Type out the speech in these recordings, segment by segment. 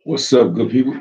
What's up, good people?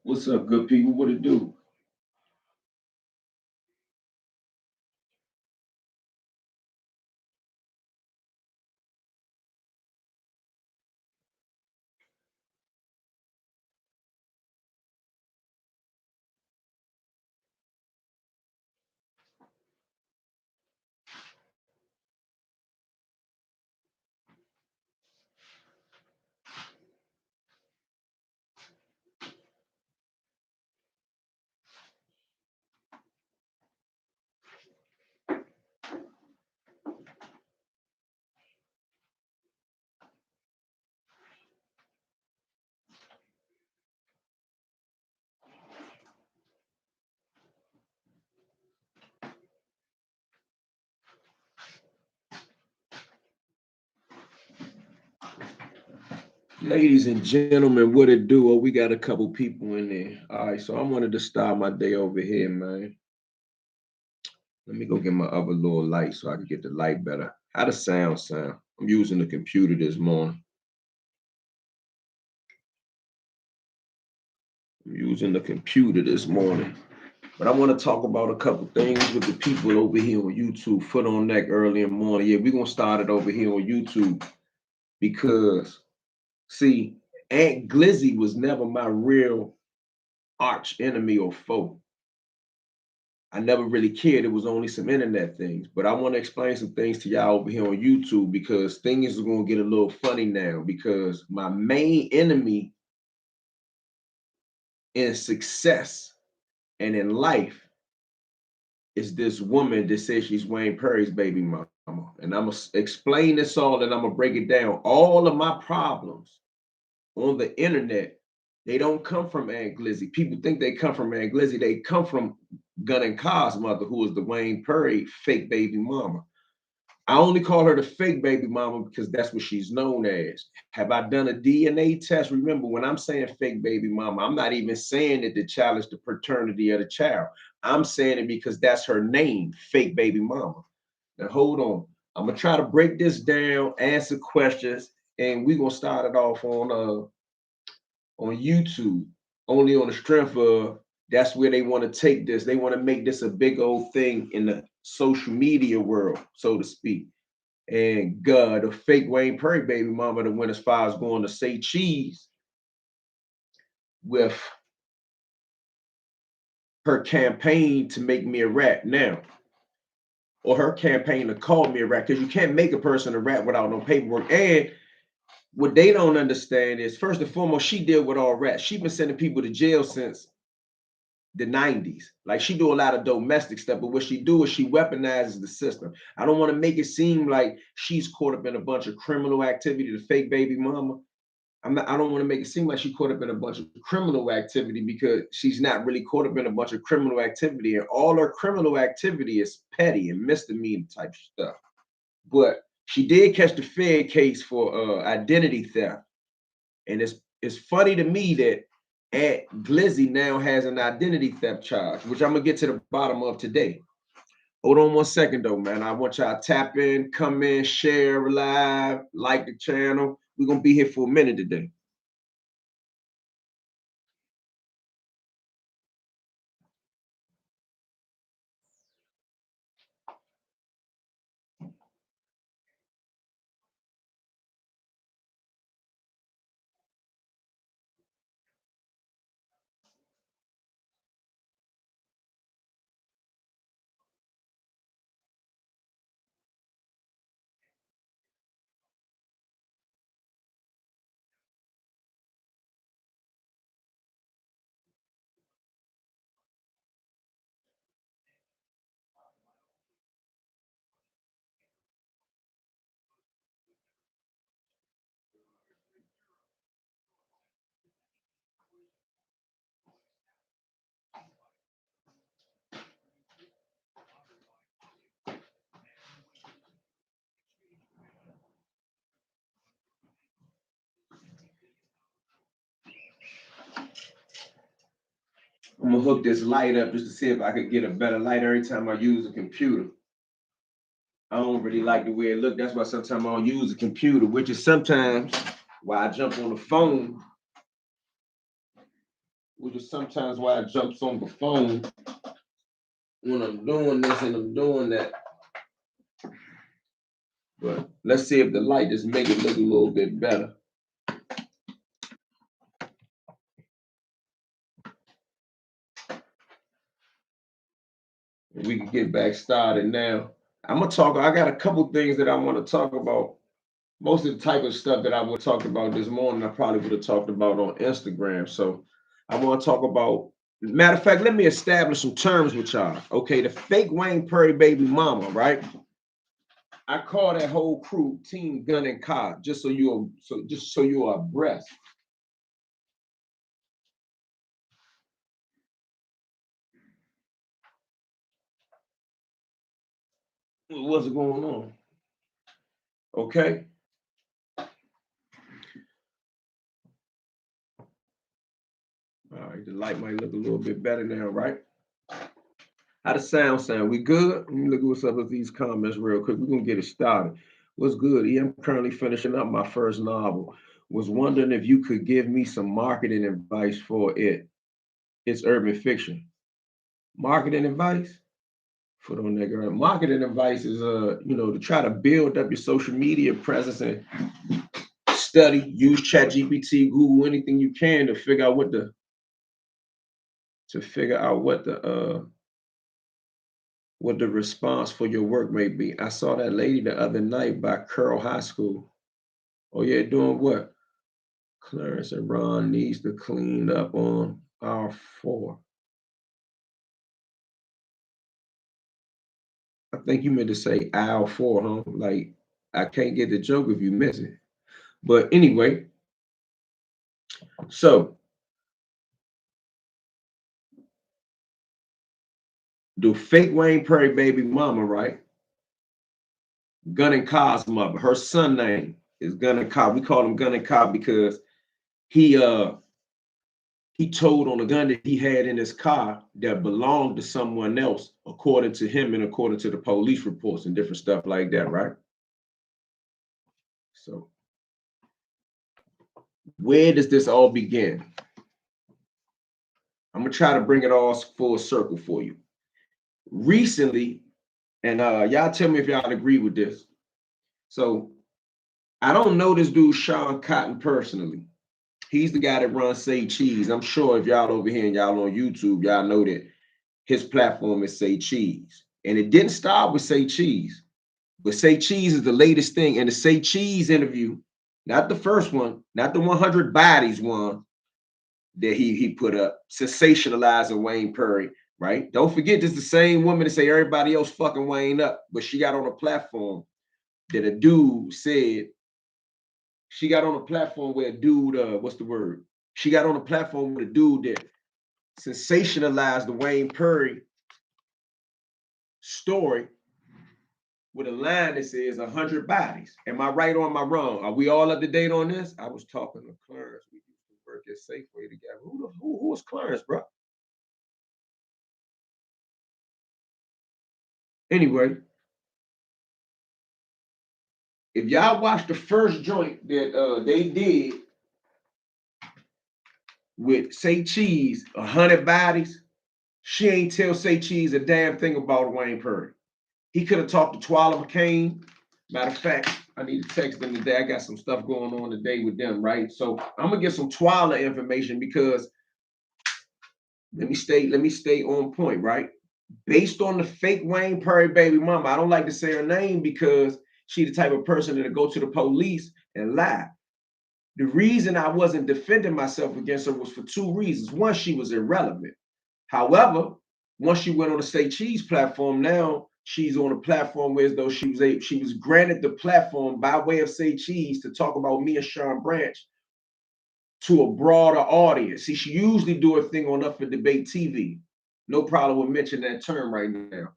What's up, good people? What it do? Ladies and gentlemen, what it do? Oh, we got a couple people in there. All right, so I wanted to start my day over here, man. Let me go get my other little light so I can get the light better. How the sound? I'm using the computer this morning. I'm using the computer this morning. But I want to talk about a couple things with the people over here on YouTube. Foot on neck early in the morning. Yeah, we're gonna start it over here on YouTube because see, Ant Glizzy was never my real arch enemy or foe. I never really cared. It was only some internet things. But I want to explain some things to y'all over here on YouTube because things are going to get a little funny now because my main enemy in success and in life is this woman that says she's Wayne Perry's baby mama. And I'm going to explain this all and I'm going to break it down. All of my problems on the internet, they don't come from Ant Glizzy. People think they come from Ant Glizzy. They come from Gun and Car's mother, who is the Wayne Perry fake baby mama. I only call her the fake baby mama because that's what she's known as. Have I done a DNA test? Remember, when I'm saying fake baby mama, I'm not even saying that to challenge the paternity of the child. I'm saying it because that's her name, fake baby mama. Now hold on. I'm gonna try to break this down, answer questions, and we're gonna start it off on YouTube, only on the strength of that's where they want to take this. They want to make this a big old thing in the social media world, so to speak. And God, the fake Wayne Perry baby mama that went as far as going to say cheese with her campaign to make me a rat now, or her campaign to call me a rat, because you can't make a person a rat without no paperwork. And what they don't understand is, first and foremost, she deal with all rats. She been sending people to jail since the 90s. Like she do a lot of domestic stuff, but what she do is she weaponizes the system. I don't want to make it seem like she's caught up in a bunch of criminal activity, the fake baby mama. I don't want to make it seem like she caught up in a bunch of criminal activity because she's not really caught up in a bunch of criminal activity. And all her criminal activity is petty and misdemeanor type stuff. But she did catch the Fed case for identity theft. And it's funny to me that Ant Glizzy now has an identity theft charge, which I'm gonna get to the bottom of today. Hold on one second though, man. I want y'all to tap in, come in, share live, like the channel. We're gonna be here for a minute today. I'm gonna hook this light up just to see if I could get a better light every time I use a computer. I don't really like the way it look. That's why sometimes I don't use a computer, which is sometimes why I jump on the phone, which is sometimes why I jumps on the phone when I'm doing this and I'm doing that. But let's see if the light just make it look a little bit better. We can get back started now. I'm gonna talk. I got a couple things that I want to talk about. Most of the type of stuff that I would talk about this morning, I probably would have talked about on Instagram. So I want to talk about. Matter of fact, let me establish some terms with y'all. Okay, the fake Wayne Perry baby mama, right? I call that whole crew Team Gun and Cod, just so you are abreast. What's going on? Okay. All right, the light might look a little bit better now, right? How the sound? We good? Let me look at what's up with these comments real quick. We're gonna get it started. What's good? I'm currently finishing up my first novel. Was wondering if you could give me some marketing advice for it. It's urban fiction. Marketing advice? Foot on that girl. Marketing advice is to try to build up your social media presence and study, use ChatGPT, Google, anything you can to figure out what the response for your work may be. I saw that lady the other night by Curl High School. Oh yeah, doing what? Clarence and Ron needs to clean up on our four. I think you meant to say aisle four, huh? Like I can't get the joke if you miss it. But anyway, so the fake Wayne Perry baby mama, right? Gun and Cobb's mother. Her son name is Gun and Cobb. We call him Gun and Cobb because he uh he told on a gun that he had in his car that belonged to someone else, according to him and according to the police reports and different stuff like that, right? So where does this all begin? I'm gonna try to bring it all full circle for you. Recently, and y'all tell me if y'all agree with this. So I don't know this dude Sean Cotton personally. He's the guy that runs Say Cheese. I'm sure if y'all over here and y'all on YouTube, y'all know that his platform is Say Cheese. And it didn't start with Say Cheese, but Say Cheese is the latest thing. And the Say Cheese interview, not the first one, not the 100 bodies one that he put up, sensationalizing Wayne Perry, right? Don't forget this is the same woman that say everybody else fucking Wayne up, but she got on a platform that a dude said, she got on a platform where a dude, what's the word? She got on a platform with a dude that sensationalized the Wayne Perry story with a line that says 100 bodies. Am I right or am I wrong? Are we all up to date on this? I was talking to Clarence. We used to work at Safeway together. Who was Clarence, bro? Anyway, if y'all watch the first joint that they did with Say Cheese, 100 bodies, she ain't tell Say Cheese a damn thing about Wayne Perry. He could have talked to Twala McCain. Matter of fact, I need to text them today. I got some stuff going on today with them, right? So I'm gonna get some Twala information because let me stay on point, right? Based on the fake Wayne Perry baby mama, I don't like to say her name because she the type of person that'll go to the police and lie. The reason I wasn't defending myself against her was for two reasons. One, she was irrelevant. However, once she went on the Say Cheese platform, now she's on a platform where as though she was granted the platform by way of Say Cheese to talk about me and Sean Branch to a broader audience. See, she usually do a thing on Up for Debate TV. No problem with mentioning that term right now,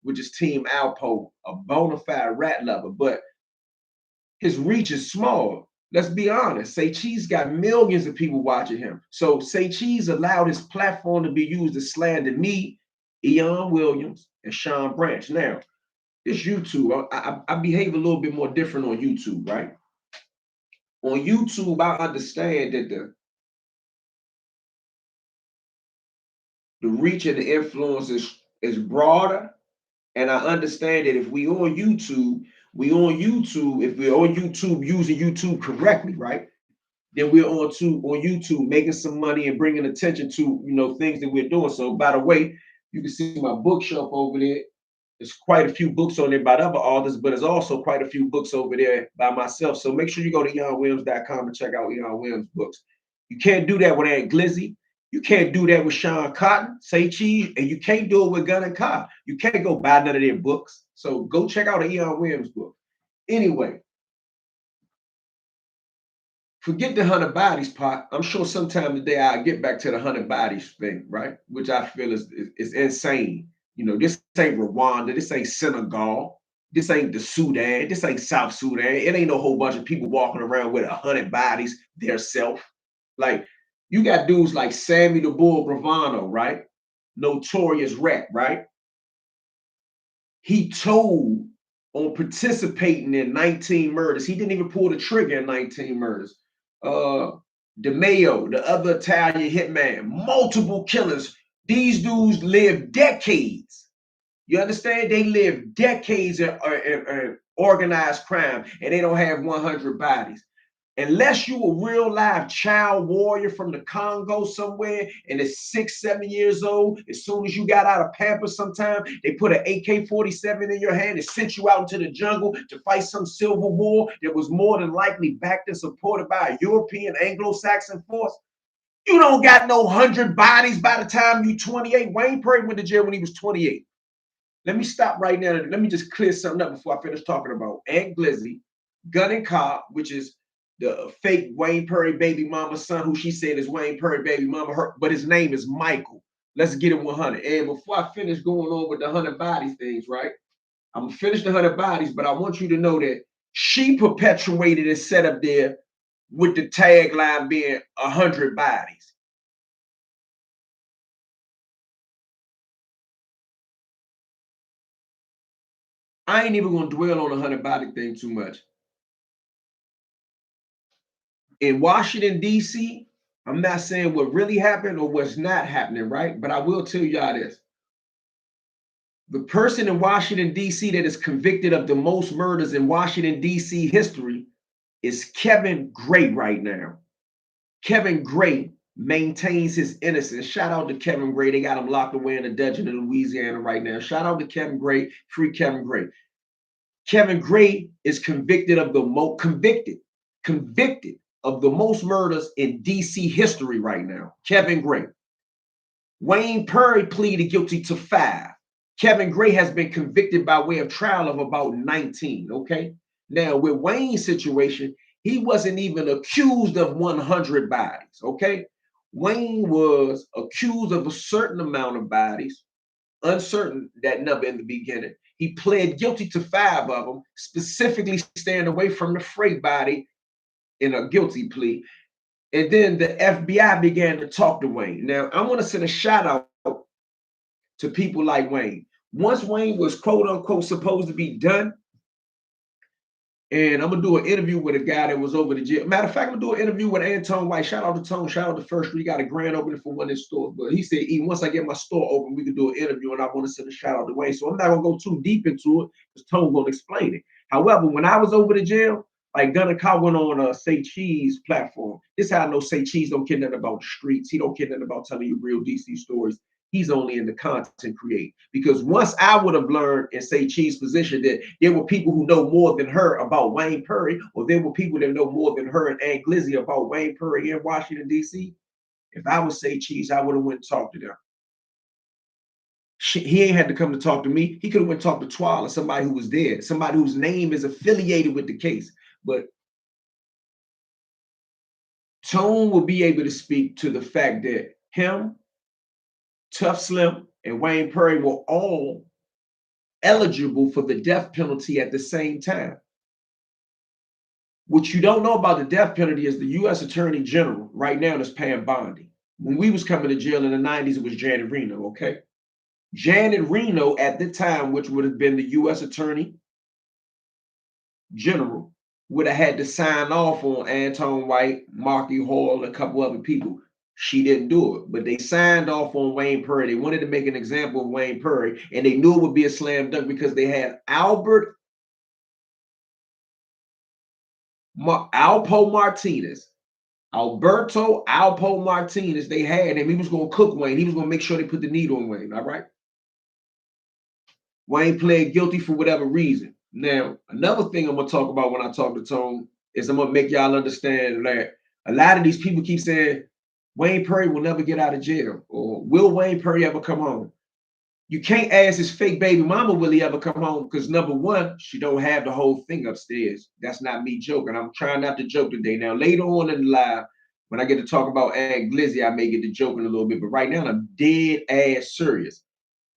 which is Team Alpo, a bona fide rat lover, but his reach is small. Let's be honest. Say Cheese got millions of people watching him. So Say Cheese allowed his platform to be used to slander me, Eon Williams, and Sean Branch. Now, this YouTube, I behave a little bit more different on YouTube, right? On YouTube, I understand that the reach and the influence is broader. And I understand that if we on YouTube, if we're on YouTube using YouTube correctly, right? Then we're on YouTube making some money and bringing attention to things that we're doing. So by the way, you can see my bookshelf over there. There's quite a few books on there by other authors, but there's also quite a few books over there by myself. So make sure you go to eonwilliams.com and check out Eon Williams books. You can't do that with Ant Glizzy. You can't do that with Sean Cotton, Say Cheese, and you can't do it with Gun and Cobb. You can't go buy none of their books. So go check out an Eon Williams book. Anyway, forget the 100 bodies part. I'm sure sometime today I'll get back to the 100 bodies thing, right? Which I feel is insane. This ain't Rwanda, this ain't Senegal, this ain't the Sudan, this ain't South Sudan. It ain't no whole bunch of people walking around with 100 bodies their self. Like you got dudes like Sammy the Bull Bravano, right? Notorious wreck, right? He told on participating in 19 murders. He didn't even pull the trigger in 19 murders. Uh, DeMayo, the other Italian hitman, multiple killers. These dudes lived decades. You understand? They lived decades in organized crime, and they don't have 100 bodies. Unless you a real live child warrior from the Congo somewhere and it's 6, 7 years old, as soon as you got out of Pampers sometime, they put an AK-47 in your hand and sent you out into the jungle to fight some civil war that was more than likely backed and supported by a European Anglo-Saxon force. You don't got no 100 bodies by the time you 28. Wayne Perry went to jail when he was 28. Let me stop right now. Let me just clear something up before I finish talking about Ant Glizzy, Gun and Cobb, which is the fake Wayne Perry baby mama son, who she said is Wayne Perry baby mama, but his name is Michael. Let's get it 100. And before I finish going on with the 100 bodies things, right? I'm gonna finish the 100 bodies, but I want you to know that she perpetuated and set up there with the tagline being 100 bodies. I ain't even gonna dwell on the 100 body thing too much. In Washington, D.C., I'm not saying what really happened or what's not happening, right? But I will tell y'all this. The person in Washington, D.C. that is convicted of the most murders in Washington, D.C. history is Kevin Gray right now. Kevin Gray maintains his innocence. Shout out to Kevin Gray. They got him locked away in a dungeon in Louisiana right now. Shout out to Kevin Gray. Free Kevin Gray. Kevin Gray is convicted of the most convicted of the most murders in DC history right now. Kevin Gray. Wayne Perry pleaded guilty to 5. Kevin Gray has been convicted by way of trial of about 19. Okay. Now, with Wayne's situation, he wasn't even accused of 100 bodies. Okay. Wayne was accused of a certain amount of bodies, uncertain that number in the beginning. He pled guilty to 5 of them, specifically staying away from the freight body in a guilty plea. And then the FBI began to talk to Wayne. Now, I want to send a shout out to people like Wayne. Once Wayne was quote unquote supposed to be done, and I'm gonna do an interview with a guy that was over the jail. Matter of fact, I'm gonna do an interview with Anton White. Shout out to Tone, shout out to First Street. Got a grand opening for one of his stores. But he said, even once I get my store open, we can do an interview, and I want to send a shout out to Wayne. So I'm not gonna go too deep into it because Tone gonna explain it. However, when I was over the jail, like Gunner Cow went on a Say Cheese platform. This is how I know Say Cheese don't care nothing about the streets. He don't care nothing about telling you real DC stories. He's only in the content create. Because once I would have learned in Say Cheese position that there were people who know more than her about Wayne Perry, or there were people that know more than her and Ant Glizzy about Wayne Perry in Washington, D.C., if I would Say Cheese, I would have went and talked to them. He ain't had to come to talk to me. He could have went and talked to Twala, somebody who was dead, somebody whose name is affiliated with the case. But Tone will be able to speak to the fact that him, Tough Slim, and Wayne Perry were all eligible for the death penalty at the same time. What you don't know about the death penalty is the U.S. Attorney General right now is paying bonding. When we was coming to jail in the 90s, it was Janet Reno, okay? Janet Reno at the time, which would have been the U.S. Attorney General, would have had to sign off on Anton White, Marky Hall, and a couple other people. She didn't do it, but they signed off on Wayne Perry. They wanted to make an example of Wayne Perry, and they knew it would be a slam dunk because they had Alpo Martinez. Alberto Alpo Martinez, they had him. He was going to cook Wayne. He was going to make sure they put the needle on Wayne. All right. Wayne pled guilty for whatever reason. Now, another thing I'm going to talk about when I talk to Tone is I'm going to make y'all understand that a lot of these people keep saying Wayne Perry will never get out of jail, or will Wayne Perry ever come home? You can't ask his fake baby mama, will he ever come home? Because number one, she don't have the whole thing upstairs. That's not me joking. I'm trying not to joke today. Now, later on in the live, when I get to talk about Ant Glizzy, I may get to joking a little bit. But right now, I'm dead ass serious.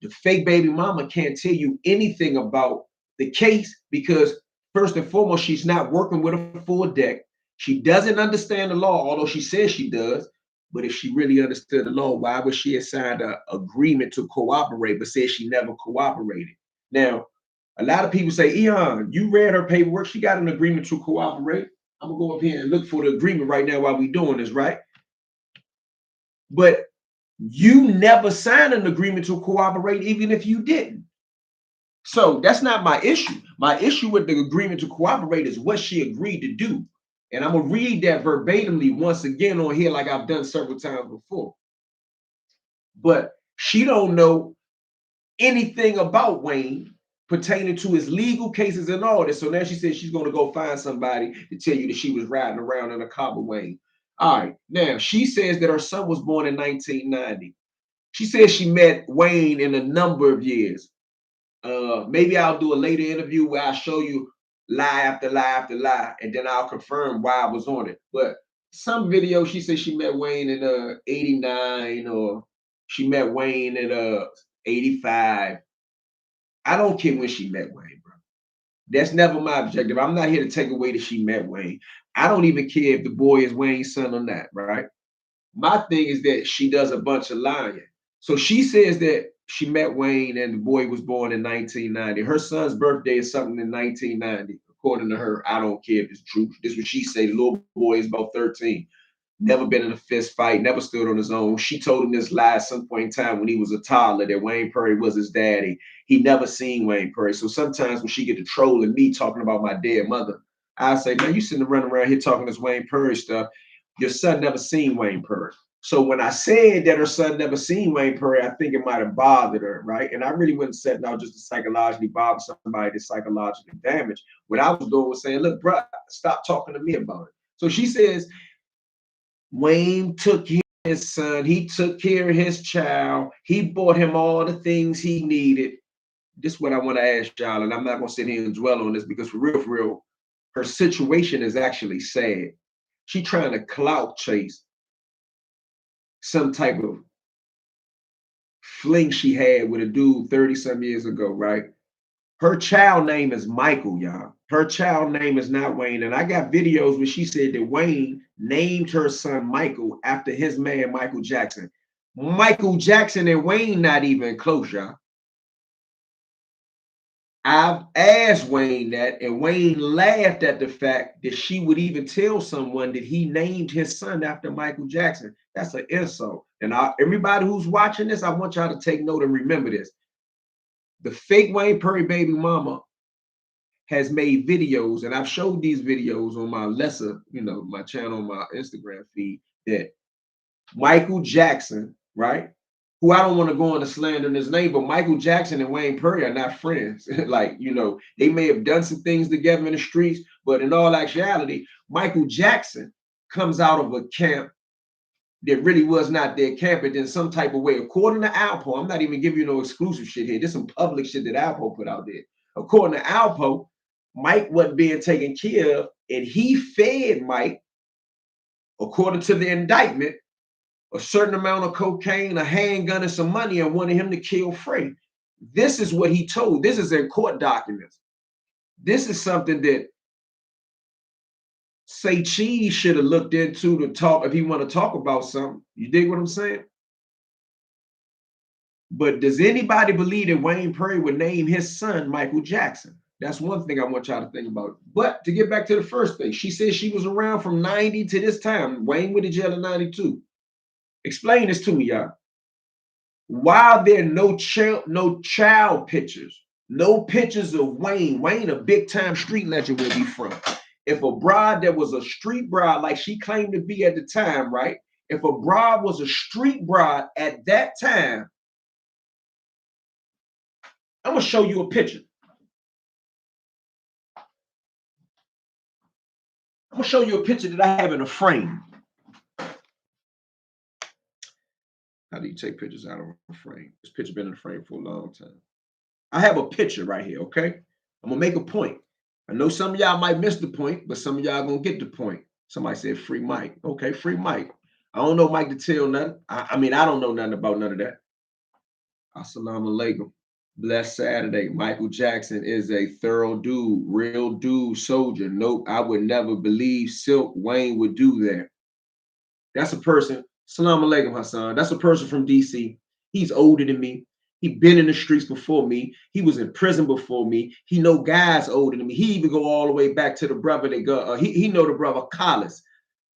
The fake baby mama can't tell you anything about the case because, first and foremost, she's not working with a full deck. She doesn't understand the law, although she says she does. But if she really understood the law, why would she have signed an agreement to cooperate, but said she never cooperated? Now, a lot of people say, Eon, you read her paperwork. She got an agreement to cooperate. I'm going to go up here and look for the agreement right now while we're doing this, right? But you never signed an agreement to cooperate, even if you didn't. So that's not my issue. My issue with the agreement to cooperate is what she agreed to do. And I'm going to read that verbatimly once again on here like I've done several times before. But she don't know anything about Wayne pertaining to his legal cases and all this. So now she says she's going to go find somebody to tell you that she was riding around in a car with Wayne. All right. Now, she says that her son was born in 1990. She says she met Wayne in a number of years. Maybe I'll do a later interview where I show you lie after lie after lie, and then I'll confirm why I was on it. But some video, she said she met Wayne in 89, or she met Wayne in 85. I don't care when she met Wayne, bro. That's never my objective. I'm not here to take away that she met Wayne. I don't even care if the boy is Wayne's son or not, right? My thing is that she does a bunch of lying. So she says that she met Wayne and the boy was born in 1990. Her son's birthday is something in 1990. According to her, I don't care if it's true. This is what she said. The little boy is about 13. Never been in a fist fight, never stood on his own. She told him this lie at some point in time when he was a toddler that Wayne Perry was his daddy. He never seen Wayne Perry. So sometimes when she get to trolling me talking about my dead mother, I say, man, you sitting running around here talking this Wayne Perry stuff. Your son never seen Wayne Perry. So when I said that her son never seen Wayne Perry, I think it might have bothered her, right? And I really wasn't setting out just to psychologically bother somebody that's psychologically damaged. What I was doing was saying, look, bro, stop talking to me about it. So she says, Wayne took care of his son. He took care of his child. He bought him all the things he needed. This is what I want to ask y'all, and I'm not going to sit here and dwell on this because for real, her situation is actually sad. She trying to clout chase some type of fling she had with a dude 30 some years ago, right? Her child name is Michael, y'all. Her child name is not Wayne. And I got videos where she said that Wayne named her son Michael after his man, Michael Jackson. Michael Jackson and Wayne not even close, y'all. I've asked Wayne that, and Wayne laughed at the fact that she would even tell someone that he named his son after Michael Jackson. That's an insult. And everybody who's watching this, I want y'all to take note and remember this. The fake Wayne Perry baby mama has made videos, and I've showed these videos on my my channel, on my Instagram feed, that Michael Jackson, right? Who I don't want to go into slandering his name, but Michael Jackson and Wayne Perry are not friends. Like, they may have done some things together in the streets, but in all actuality, Michael Jackson comes out of a camp that really was not their camp, and in some type of way, according to Alpo, I'm not even giving you no exclusive shit here. There's some public shit that Alpo put out there. According to Alpo, Mike wasn't being taken care of, and he fed Mike, according to the indictment, a certain amount of cocaine, a handgun, and some money, and wanted him to kill Frey. This is what he told. This is in court documents. This is something that Say Cheese should have looked into to talk if he want to talk about something. You dig what I'm saying? But does anybody believe that Wayne Perry would name his son Michael Jackson? That's one thing I want y'all to think about. But to get back to the first thing, she said she was around from 90 to this time. Wayne went to jail in 92. Explain this to me, y'all. Why are there no child pictures? No pictures of Wayne. Wayne, a big time street legend where he from. If a bride that was a street bride, like she claimed to be at the time, right? If a bride was a street bride at that time, I'm gonna show you a picture. I'm gonna show you a picture that I have in a frame. How do you take pictures out of a frame? This picture been in a frame for a long time. I have a picture right here, okay? I'm gonna make a point. I know some of y'all might miss the point, but some of y'all gonna get the point. Somebody said free Mike. Okay, free Mike. I don't know Mike to tell nothing. I mean, I don't know nothing about none of that. Assalamu alaikum. Blessed Saturday. Michael Jackson is a thorough dude, real dude, soldier. Nope, I would never believe Silk Wayne would do that. That's a person. Salam alaikum, Hassan. That's a person from DC. He's older than me. He been in the streets before me. He was in prison before me. He know guys older than me. He even go all the way back to the brother that got. He know the brother Khalis,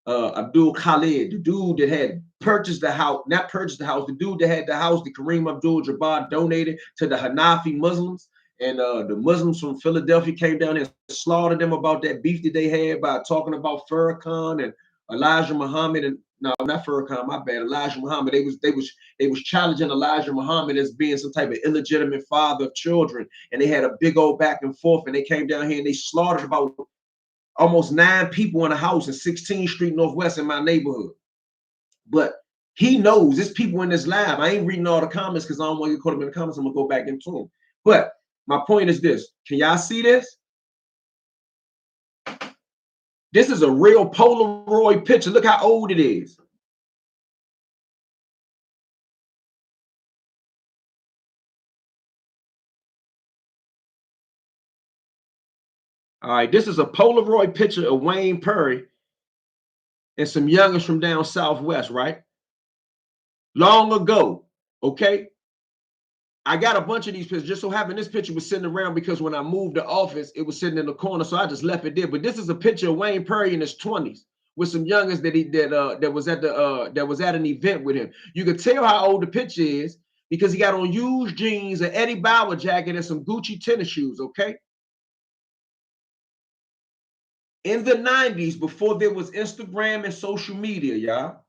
Abdul Khalid, the dude that had purchased the house, not purchased the house, the dude that had the house that Kareem Abdul-Jabbar donated to the Hanafi Muslims. And the Muslims from Philadelphia came down and slaughtered them about that beef that they had by talking about Farrakhan and Elijah Muhammad. And no, not Farrakhan, my bad. Elijah Muhammad. They was challenging Elijah Muhammad as being some type of illegitimate father of children. And they had a big old back and forth. And they came down here and they slaughtered about almost 9 people in a house in 16th Street Northwest in my neighborhood. But he knows there's people in this lab. I ain't reading all the comments because I don't want to get caught up in the comments. I'm gonna go back into them. But my point is this: can y'all see this? This is a real Polaroid picture. Look how old it is. All right, this is a Polaroid picture of Wayne Perry and some youngers from down southwest, right? Long ago, okay? I got a bunch of these pictures. Just so happened this picture was sitting around because when I moved the office, it was sitting in the corner, so I just left it there. But this is a picture of Wayne Perry in his 20s with some youngers that was at an event with him. You could tell how old the picture is because he got on used jeans, an Eddie Bauer jacket, and some Gucci tennis shoes. Okay. In the 90s, before there was Instagram and social media, y'all.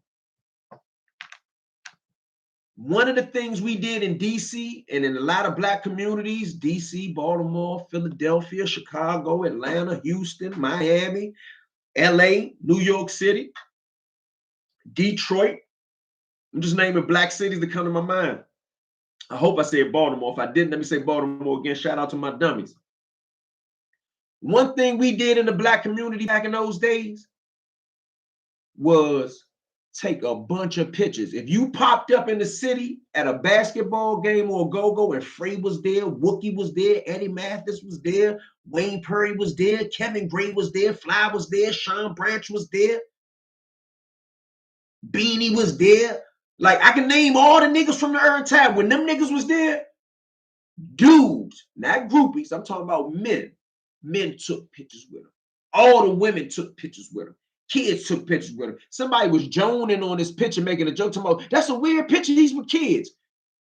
One of the things we did in DC and in a lot of black communities, DC, Baltimore, Philadelphia, Chicago, Atlanta, Houston, Miami, LA, New York City, Detroit. I'm just naming black cities that come to my mind. I hope I said Baltimore. If I didn't, let me say Baltimore again. Shout out to my dummies. One thing we did in the black community back in those days was take a bunch of pictures. If you popped up in the city at a basketball game or a go-go and Frey was there, Wookie was there, Eddie Mathis was there, Wayne Perry was there, Kevin Gray was there, Fly was there, Sean Branch was there, Beanie was there. Like, I can name all the niggas from the early time. When them niggas was there, dudes, not groupies, I'm talking about men. Men took pictures with them. All the women took pictures with them. Kids took pictures with him. Somebody was joning on this picture, making a joke. Talking about, that's a weird picture. These were kids.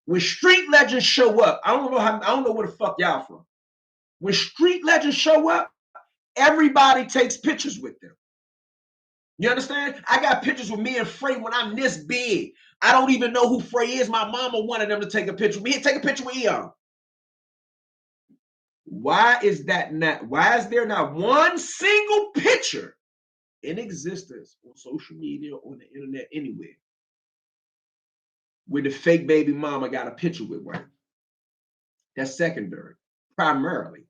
When street legends show up, I don't know where the fuck y'all from. When street legends show up, everybody takes pictures with them. You understand? I got pictures with me and Frey when I'm this big. I don't even know who Frey is. My mama wanted them to take a picture with me. Take a picture with Eon. Why is that not? Why is there not one single picture in existence on social media, on the internet, anywhere, where the fake baby mama got a picture with Wayne? That's secondary, primarily.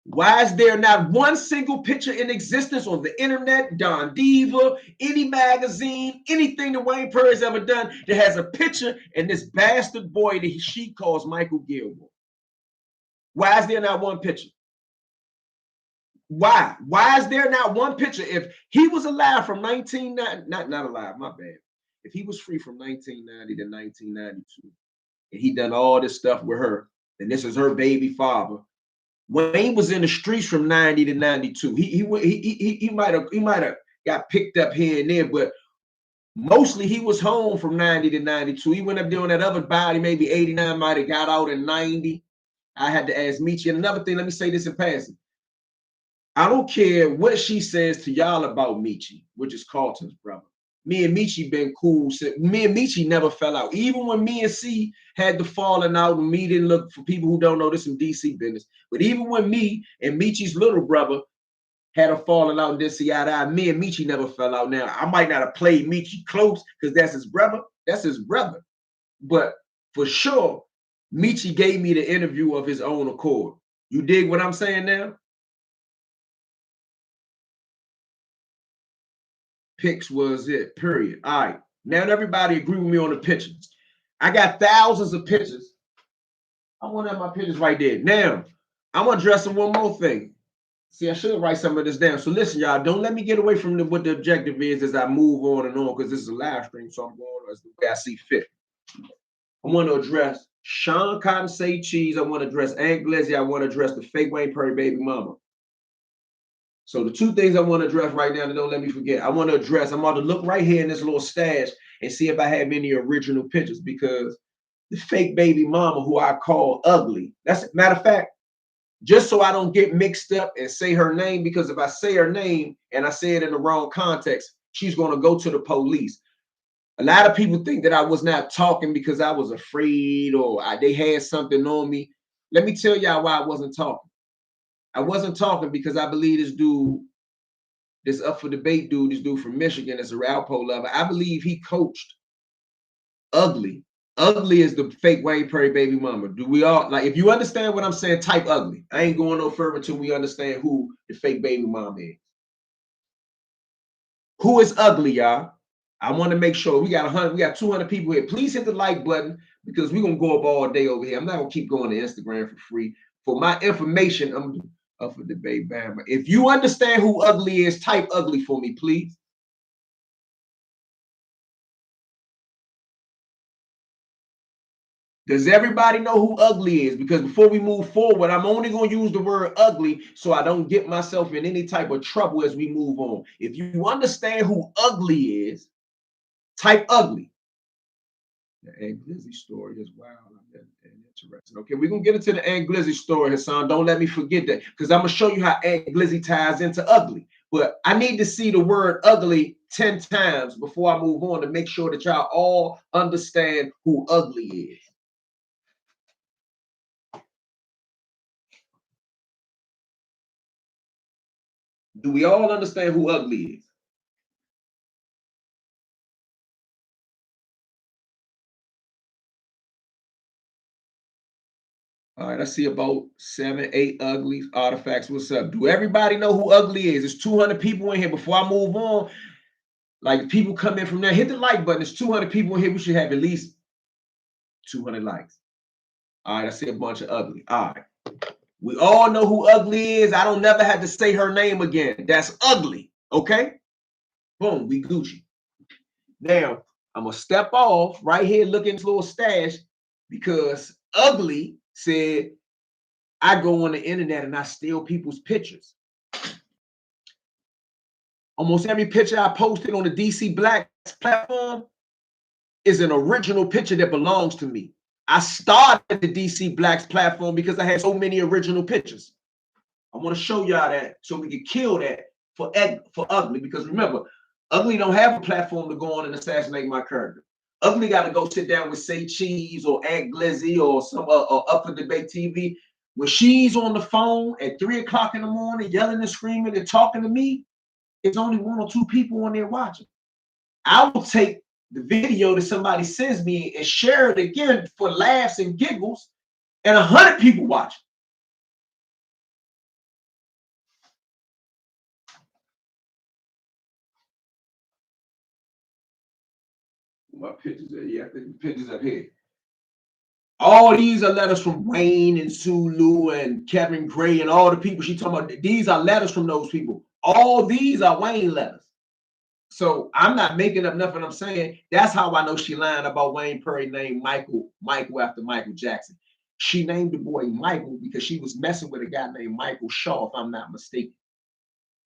Why is there not one single picture in existence on the internet, Don Diva, any magazine, anything that Wayne Perry's ever done that has a picture and this bastard boy that she calls Michael Gilmore? Why is there not one picture? Why? Why is there not one picture? If he was alive from 1990, not alive, my bad. If he was free from 1990 to 1992, and he done all this stuff with her, and this is her baby father. Wayne was in the streets from 90 to 92. He might have got picked up here and there, but mostly he was home from 90 to 92. He went up there on that other body, maybe 89, might have got out in 90. I had to ask Michi. And another thing, let me say this in passing. I don't care what she says to y'all about Michi, which is Carlton's brother. Me and Michi been cool. Me and Michi never fell out. Even when me and C had the falling out, and me didn't look, for people who don't know, this some DC business. But even when me and Michi's little brother had a falling out and didn't see eye to eye, me and Michi never fell out. Now, I might not have played Michi close because that's his brother. That's his brother. But for sure, Michi gave me the interview of his own accord. You dig what I'm saying now? Pics was it, period. All right. Now everybody agree with me on the pictures. I got thousands of pictures. I want to have my pictures right there. Now, I'm going to address one more thing. See, I should write some of this down. So listen, y'all, don't let me get away from what the objective is as I move on and on, because this is a live stream, so I'm going as the way I see fit. I want to address Sean Cotton Say Cheese. I want to address Ant Glizzy. I want to address the fake Wayne Perry baby mama. So the two things I want to address right now, and don't let me forget, I want to address, I'm about to look right here in this little stash and see if I have any original pictures, because the fake baby mama who I call ugly, that's matter of fact, just so I don't get mixed up and say her name, because if I say her name and I say it in the wrong context, she's going to go to the police. A lot of people think that I was not talking because I was afraid or they had something on me. Let me tell y'all why I wasn't talking. I wasn't talking because I believe this dude, this up for debate dude, this dude from Michigan, is a Alpo lover. I believe he coached ugly. Ugly is the fake Wayne Perry baby mama. Do we all, like, if you understand what I'm saying, type ugly. I ain't going no further until we understand who the fake baby mama is. Who is ugly, y'all? I want to make sure we got 100, we got 200 people here. Please hit the like button, because we're gonna go up all day over here. I'm not gonna keep going to Instagram for free. For my information, I'm up for debate, Bama. If you understand who ugly is, type ugly for me, please. Does everybody know who ugly is? Because before we move forward, I'm only going to use the word ugly so I don't get myself in any type of trouble as we move on. If you understand who ugly is, type ugly. The Ant Glizzy story is wild and interesting. Okay, we're going to get into the Ant Glizzy story, Hassan. Don't let me forget that, because I'm going to show you how Ant Glizzy ties into ugly. But I need to see the word ugly 10 times before I move on to make sure that y'all all understand who ugly is. Do we all understand who ugly is? All right, I see about 7, 8 ugly artifacts. What's up? Do everybody know who ugly is? There's 200 people in here. Before I move on, like, people come in from there, hit the like button. There's 200 people in here. We should have at least 200 likes. All right, I see a bunch of ugly. All right. We all know who ugly is. I don't never have to say her name again. That's ugly. Okay? Boom, we Gucci. Now, I'm going to step off right here, look in this little stash, because ugly said, I go on the internet and I steal people's pictures. Almost every picture I posted on the DC Blacks platform is an original picture that belongs to me. I started the DC Blacks platform because I had so many original pictures. I want to show y'all that so we can kill that for ugly. Because remember, ugly don't have a platform to go on and assassinate my character. Ugly got to go sit down with Say Cheese or Ant Glizzy or some Up for Debate TV. When she's on the phone at 3 o'clock in the morning, yelling and screaming and talking to me, it's only 1 or 2 people on there watching. I will take the video that somebody sends me and share it again for laughs and giggles, and 100 people watching. My pictures are, yeah, I think the pictures up here. All these are letters from Wayne and Sulu and Kevin Gray and all the people she talking about. These are letters from those people. All these are Wayne letters. So I'm not making up nothing. I'm saying that's how I know she lying about Wayne Perry named Michael after Michael Jackson. She named the boy Michael because she was messing with a guy named Michael Shaw, if I'm not mistaken.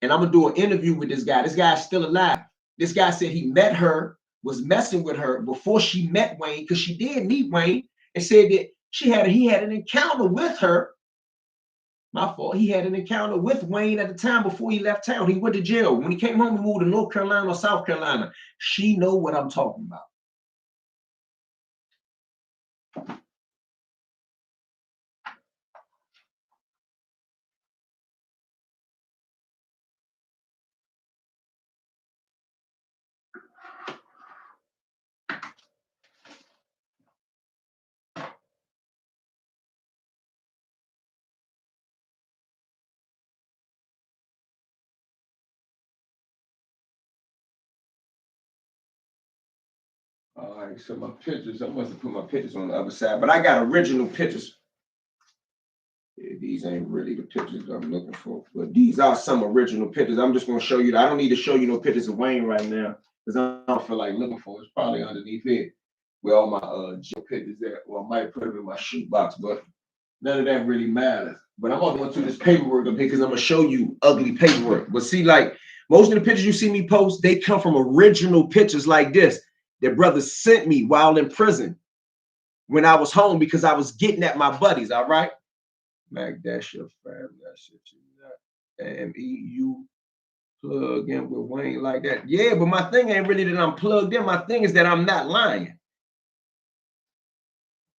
And I'm gonna do an interview with this guy. This guy's still alive. This guy said he met her, was messing with her before she met Wayne, because she did meet Wayne, and said that he had an encounter with her. My fault. He had an encounter with Wayne at the time before he left town. He went to jail. When he came home, he moved to North Carolina or South Carolina. She know what I'm talking about. All right, so my pictures, I must have put my pictures on the other side, but I got original pictures. Yeah, these ain't really the pictures I'm looking for, but these are some original pictures. I'm just gonna show you. I don't need to show you no pictures of Wayne right now because I don't feel like looking for it. It's probably underneath it where all my jail pictures at. Or I might put them in my shoebox, but none of that really matters. But I'm gonna go through this paperwork up here because I'm gonna show you ugly paperwork. But see, like most of the pictures you see me post, they come from original pictures like this that brothers sent me while in prison when I was home because I was getting at my buddies. All right. Mac, that's your family. That shit you not. MEU plug in with Wayne like that. Yeah, but my thing ain't really that I'm plugged in. My thing is that I'm not lying.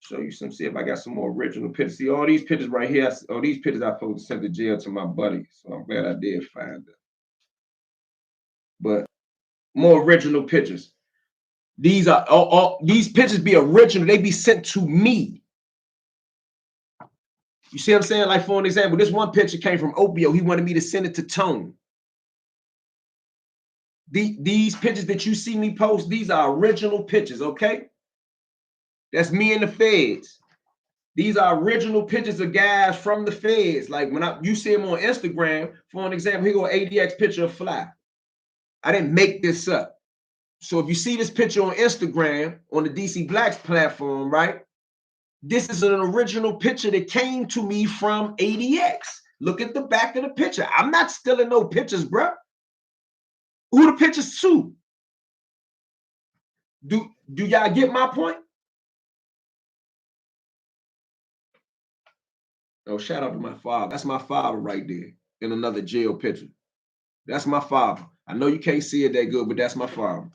Show you some, see if I got some more original pictures. See all these pictures right here. All these pictures I supposed to send to jail to my buddy. So I'm glad I did find them. But more original pictures. These are all these pictures be original. They be sent to me. You see what I'm saying? Like for an example, this one picture came from Opio. He wanted me to send it to Tone. These pictures that you see me post, these are original pictures, okay? That's me and the feds. These are original pictures of guys from the feds. Like when you see them on Instagram, for an example, here go an ADX picture of Fly. I didn't make this up. So if you see this picture on Instagram, on the DC Blacks platform, right? This is an original picture that came to me from ADX. Look at the back of the picture. I'm not stealing no pictures, bro. Who the pictures to? Do y'all get my point? Oh, shout out to my father. That's my father right there in another jail picture. That's my father. I know you can't see it that good, but that's my father.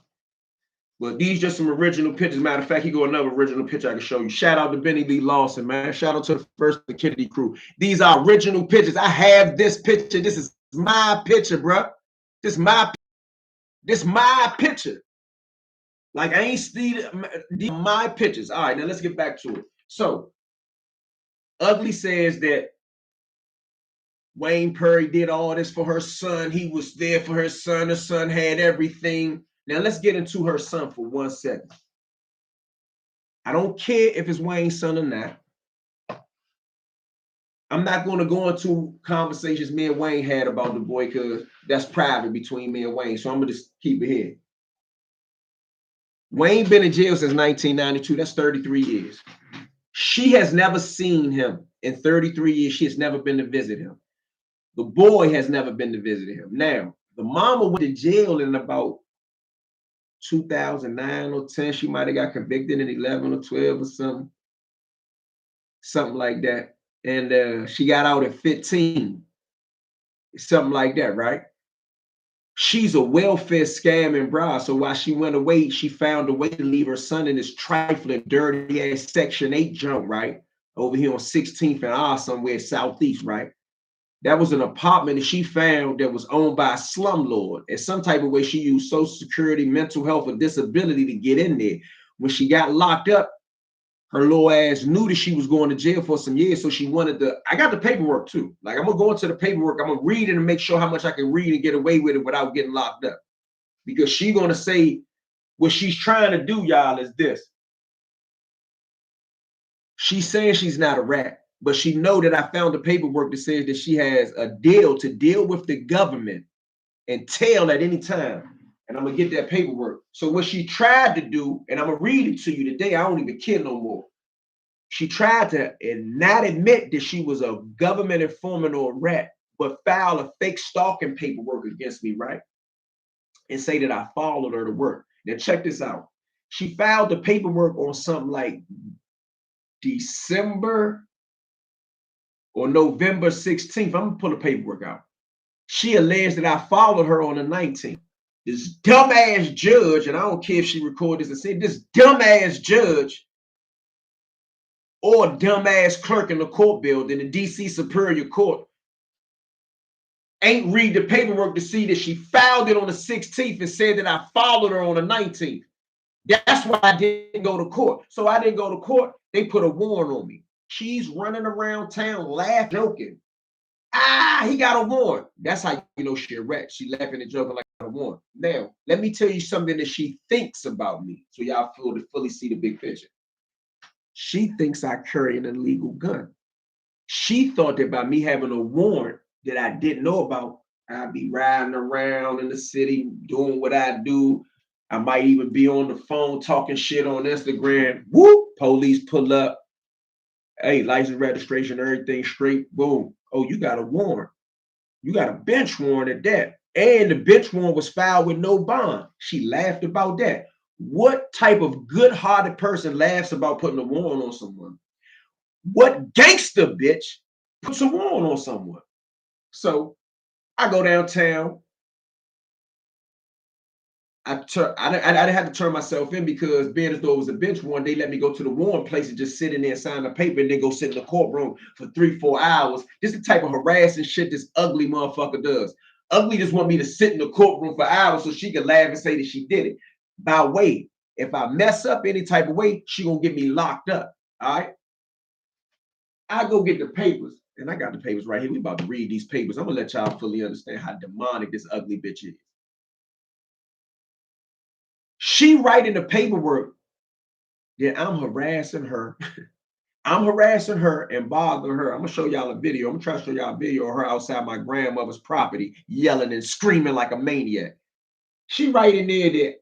But these just some original pictures. Matter of fact, he got another original picture I can show you. Shout out to Benny Lee Lawson, man. Shout out to the First Kennedy crew. These are original pictures. I have this picture. This is my picture, bro. This my picture. Like I ain't see my pictures. All right, now let's get back to it. So Ugly says that Wayne Perry did all this for her son. He was there for her son. Her son had everything. Now let's get into her son for 1 second. I don't care if it's Wayne's son or not. I'm not going to go into conversations me and Wayne had about the boy because that's private between me and Wayne. So I'm going to just keep it here. Wayne been in jail since 1992. That's 33 years. She has never seen him in 33 years. She has never been to visit him. The boy has never been to visit him. Now, the mama went to jail in about 2009 or 10. She might have got convicted in 11 or 12 or something like that. And she got out at 15, something like that, right? She's a welfare scamming bra. So while she went away, she found a way to leave her son in this trifling, dirty ass Section 8 junk, right? Over here on 16th and R somewhere southeast, right? That was an apartment that she found that was owned by a slumlord. In some type of way, she used Social Security, mental health, or disability to get in there. When she got locked up, her little ass knew that she was going to jail for some years. So she wanted to, I got the paperwork too. Like I'm gonna go into the paperwork, I'm gonna read it and make sure how much I can read and get away with it without getting locked up. Because she's gonna say what she's trying to do, y'all, is this. She's saying she's not a rat, but she know that I found the paperwork that says that she has a deal to deal with the government and tail at any time. And I'm gonna get that paperwork. So what she tried to do, and I'm gonna read it to you today. I don't even care no more. She tried to and not admit that she was a government informant or a rat, but file a fake stalking paperwork against me, right? And say that I followed her to work. Now check this out. She filed the paperwork on something like December or November 16th. I'm gonna pull the paperwork out. She alleged that I followed her on the 19th. This dumbass judge, and I don't care if she recorded this and said this dumbass judge or dumbass clerk in the court building, the DC Superior Court, ain't read the paperwork to see that she filed it on the 16th and said that I followed her on the 19th. That's why I didn't go to court. So I didn't go to court. They put a warrant on me. She's running around town laughing, joking. He got a warrant. That's how you know she a rat. She laughing and joking like a warrant. Now, let me tell you something that she thinks about me so y'all fully see the big picture. She thinks I carry an illegal gun. She thought that by me having a warrant that I didn't know about, I'd be riding around in the city doing what I do. I might even be on the phone talking shit on Instagram. Whoop, police pull up. Hey, license, registration, everything straight. Boom. Oh, you got a warrant. You got a bench warrant at that. And the bench warrant was filed with no bond. She laughed about that. What type of good-hearted person laughs about putting a warrant on someone? What gangster bitch puts a warrant on someone? So I go downtown. I had to turn myself in because being as though it was a bench warrant, they let me go to the warrant place and just sit in there and sign the paper and then go sit in the courtroom for 3-4 hours. This is the type of harassing shit this ugly motherfucker does. Ugly just want me to sit in the courtroom for hours so she can laugh and say that she did it. By way, if I mess up any type of way, she gonna get me locked up. All right. I go get the papers, and I got the papers right here. We about to read these papers. I'm gonna let y'all fully understand how demonic this ugly bitch is. She writing the paperwork that I'm harassing her. I'm harassing her and bothering her. I'm gonna show y'all a video. I'm gonna try to show y'all a video of her outside my grandmother's property, yelling and screaming like a maniac. She writing there that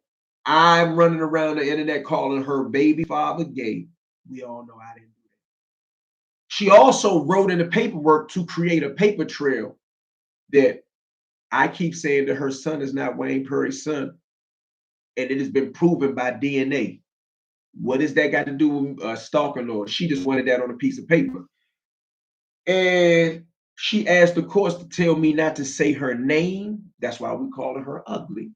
I'm running around the internet calling her baby father gay. We all know I didn't do that. She also wrote in the paperwork to create a paper trail that I keep saying that her son is not Wayne Perry's son, and it has been proven by DNA. What does that got to do with stalking her? She just wanted that on a piece of paper. And she asked the courts to tell me not to say her name. That's why we call her ugly.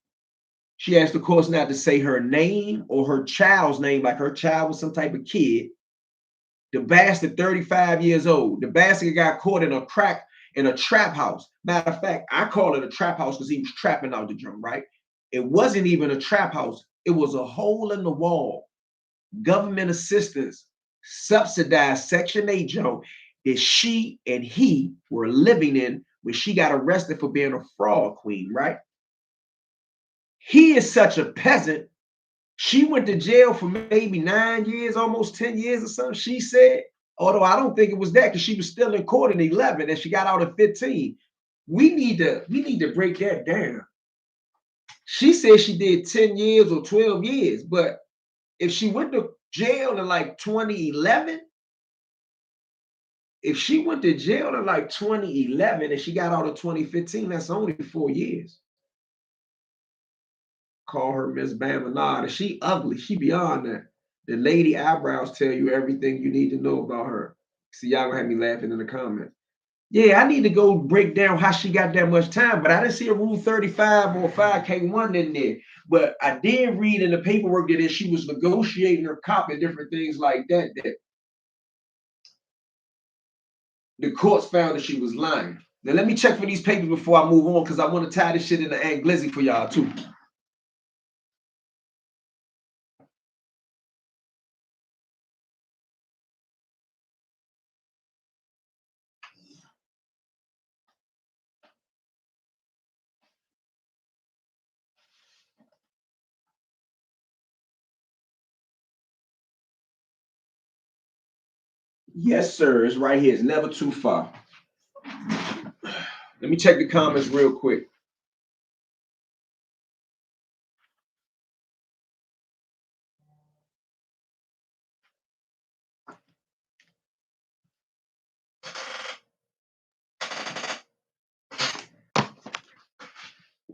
She asked the courts not to say her name or her child's name, like her child was some type of kid. The bastard, 35 years old. The bastard got caught in a trap house. Matter of fact, I call it a trap house because he was trapping out the drum, right? It wasn't even a trap house. It was a hole in the wall. Government assistance, subsidized Section 8 Joe that she and he were living in when she got arrested for being a fraud queen, right? He is such a peasant. She went to jail for maybe 9 years, almost 10 years or something, she said. Although I don't think it was that because she was still in court in 11 and she got out at 15. We need to break that down. She said she did 10 years or 12 years, but if she went to jail in like 2011, if she went to jail in like 2011 and she got out in 2015, that's only 4 years. Call her Miss Bamanada. She ugly. She beyond that. The lady eyebrows tell you everything you need to know about her. See, y'all gonna have me laughing in the comments. Yeah, I need to go break down how she got that much time, but I didn't see a Rule 35 or 5K1 in there. But I did read in the paperwork that she was negotiating her cop and different things like that, that the courts found that she was lying. Now let me check for these papers before I move on because I want to tie this shit into Ant Glizzy for y'all too. Yes, sir. It's right here. It's never too far. Let me check the comments real quick.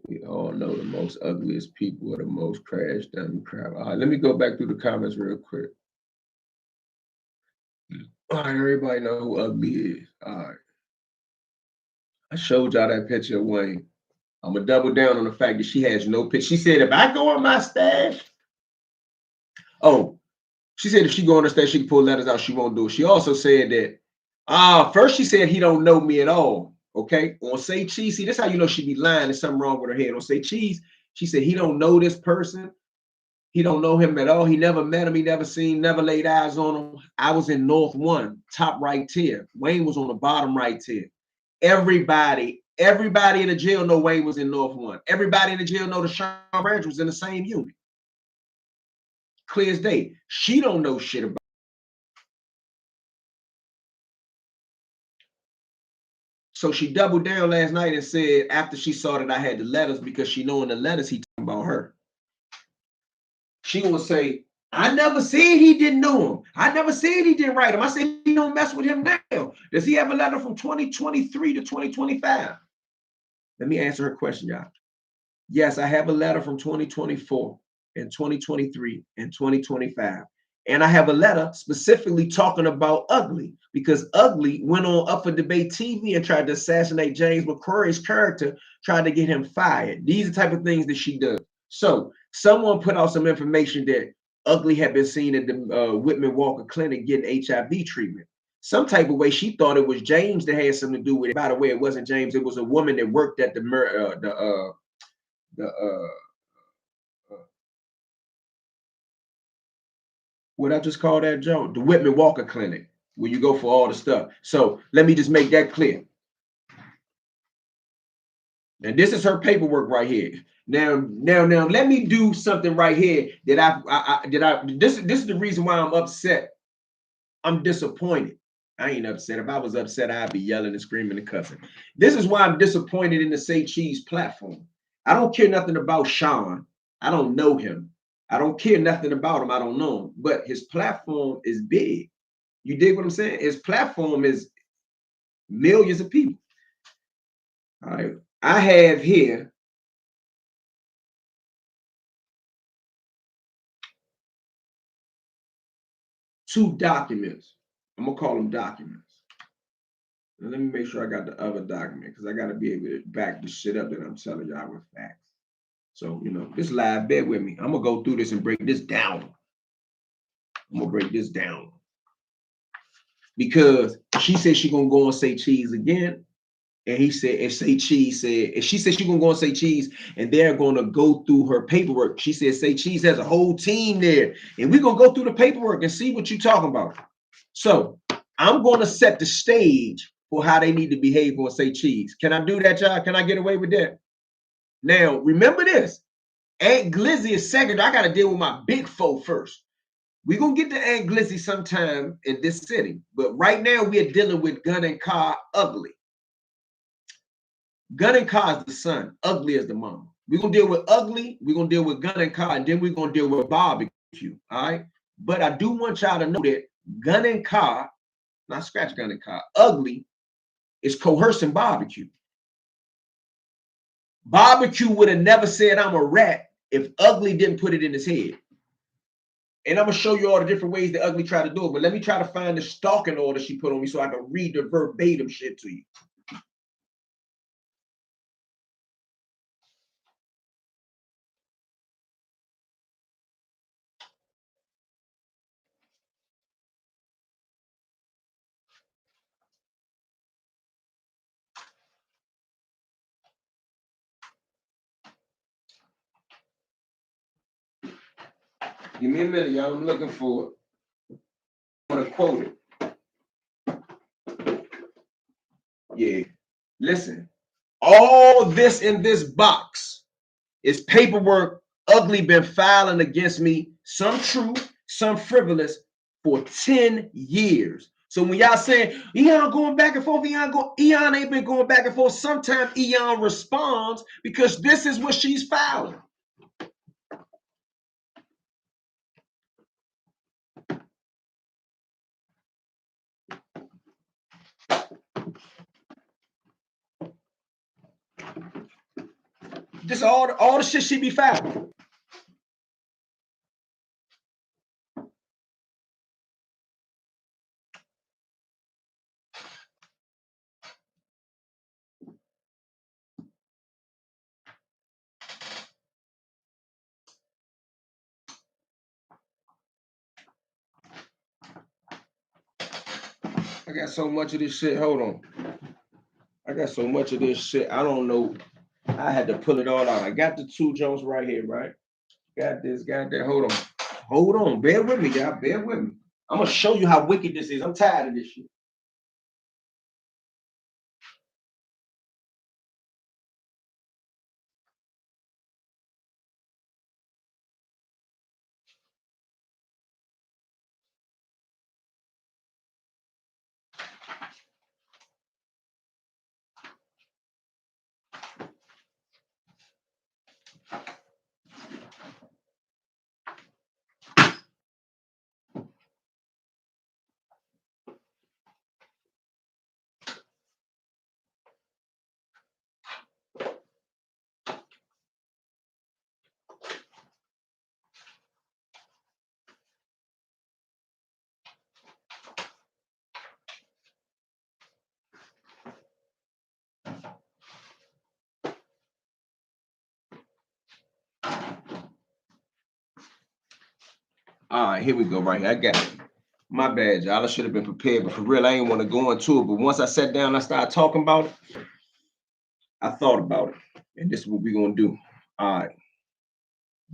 We all know the most ugliest people are the most crash dumb crap. All right, let me go back through the comments real quick. All right, everybody know who ugly is. All right. I showed y'all that picture of Wayne. I'm gonna double down on the fact that she has no picture. She said, if I go on my stash, oh, she said if she go on her stash, she can pull letters out. She won't do it. She also said that, first she said he don't know me at all. Okay, on Say Cheese, see, that's how you know she be lying. There's something wrong with her head. On Say Cheese, she said he don't know this person. He don't know him at all. He never met him. He never seen, never laid eyes on him. I was in North One, top right tier. Wayne was on the bottom right tier. Everybody in the jail know Wayne was in North One. Everybody in the jail know the Sean Branch was in the same unit. Clear as day. She don't know shit about. So she doubled down last night and said after she saw that I had the letters, because she know in the letters he talking about her. She gonna say, I never said he didn't know him. I never said he didn't write him. I said he don't mess with him now. Does he have a letter from 2023 to 2025? Let me answer her question, y'all. Yes, I have a letter from 2024 and 2023 and 2025. And I have a letter specifically talking about Ugly, because Ugly went on Up for Debate TV and tried to assassinate James McCrory's character, tried to get him fired. These are the type of things that she does. So someone put out some information that Ugly had been seen at the Whitman Walker Clinic getting HIV treatment. Some type of way she thought it was James that had something to do with it. By the way, it wasn't James. It was a woman that worked at the what I just call that joint, the Whitman Walker Clinic, where you go for all the stuff. So let me just make that clear. And this is her paperwork right here. Now, let me do something right here that this is the reason why I'm upset. I'm disappointed. I ain't upset. If I was upset, I'd be yelling and screaming and cussing. This is why I'm disappointed in the Say Cheese platform. I don't care nothing about Sean. I don't know him. I don't care nothing about him. I don't know him. But his platform is big. You dig what I'm saying? His platform is millions of people. All right. I have here two documents. I'm gonna call them documents. And let me make sure I got the other document, because I got to be able to back the shit up that I'm telling y'all with facts. So, this live, bear with me. I'm gonna go through this and break this down. I'm gonna break this down. Because she said she gonna go and Say Cheese again. And he said, and Say Cheese said, and she said she gonna go and Say Cheese, and they're gonna go through her paperwork. She said Say Cheese has a whole team there, and we're gonna go through the paperwork and see what you're talking about. So I'm gonna set the stage for how they need to behave on Say Cheese. Can I do that, y'all? Can I get away with that? Now, remember this. Ant Glizzy is second. I gotta deal with my big foe first. We're gonna get to Ant Glizzy sometime in this city, but right now we're dealing with Gun and Car Ugly. Gun and Car is the son, Ugly is the mom. We're gonna deal with Ugly, we're gonna deal with Gun and Car, and then we're gonna deal with Barbecue. All right. But I do want y'all to know that Gun and Car, not scratch Gun and Car, Ugly is coercing Barbecue. Barbecue would have never said I'm a rat if Ugly didn't put it in his head. And I'm gonna show you all the different ways that Ugly tried to do it. But let me try to find the stalking order she put on me so I can read the verbatim shit to you. Give me a minute, y'all. I'm looking for it. I'm gonna quote it. Yeah. Listen, all this in this box is paperwork Ugly been filing against me, some true, some frivolous, for 10 years. So when y'all saying Eon going back and forth, Eon ain't been going back and forth. Sometimes Eon responds because this is what she's filing. Just all the shit she be filing. I got so much of this shit. Hold on. I got so much of this shit. I don't know. I had to pull it all out. I got the 2 Jones right here, right? Got this, got that. Hold on. Hold on. Bear with me, y'all. Bear with me. I'm gonna show you how wicked this is. I'm tired of this shit. All right, here we go. Right here. I got it. My bad, y'all. I should have been prepared, but for real, I ain't want to go into it. But once I sat down and I started talking about it, I thought about it. And this is what we're gonna do. All right.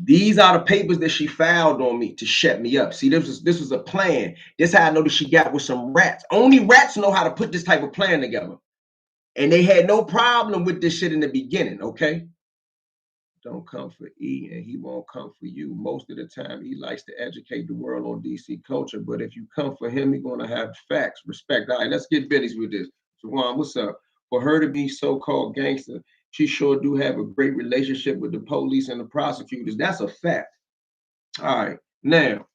These are the papers that she filed on me to shut me up. See, this was a plan. This how I know that she got with some rats. Only rats know how to put this type of plan together. And they had no problem with this shit in the beginning, okay? Don't come for E and he won't come for you. Most of the time, he likes to educate the world on DC culture. But if you come for him, he's gonna have facts, respect. All right, let's get Billy's with this. Juwan, what's up? For her to be so-called gangster, she sure do have a great relationship with the police and the prosecutors. That's a fact. All right, now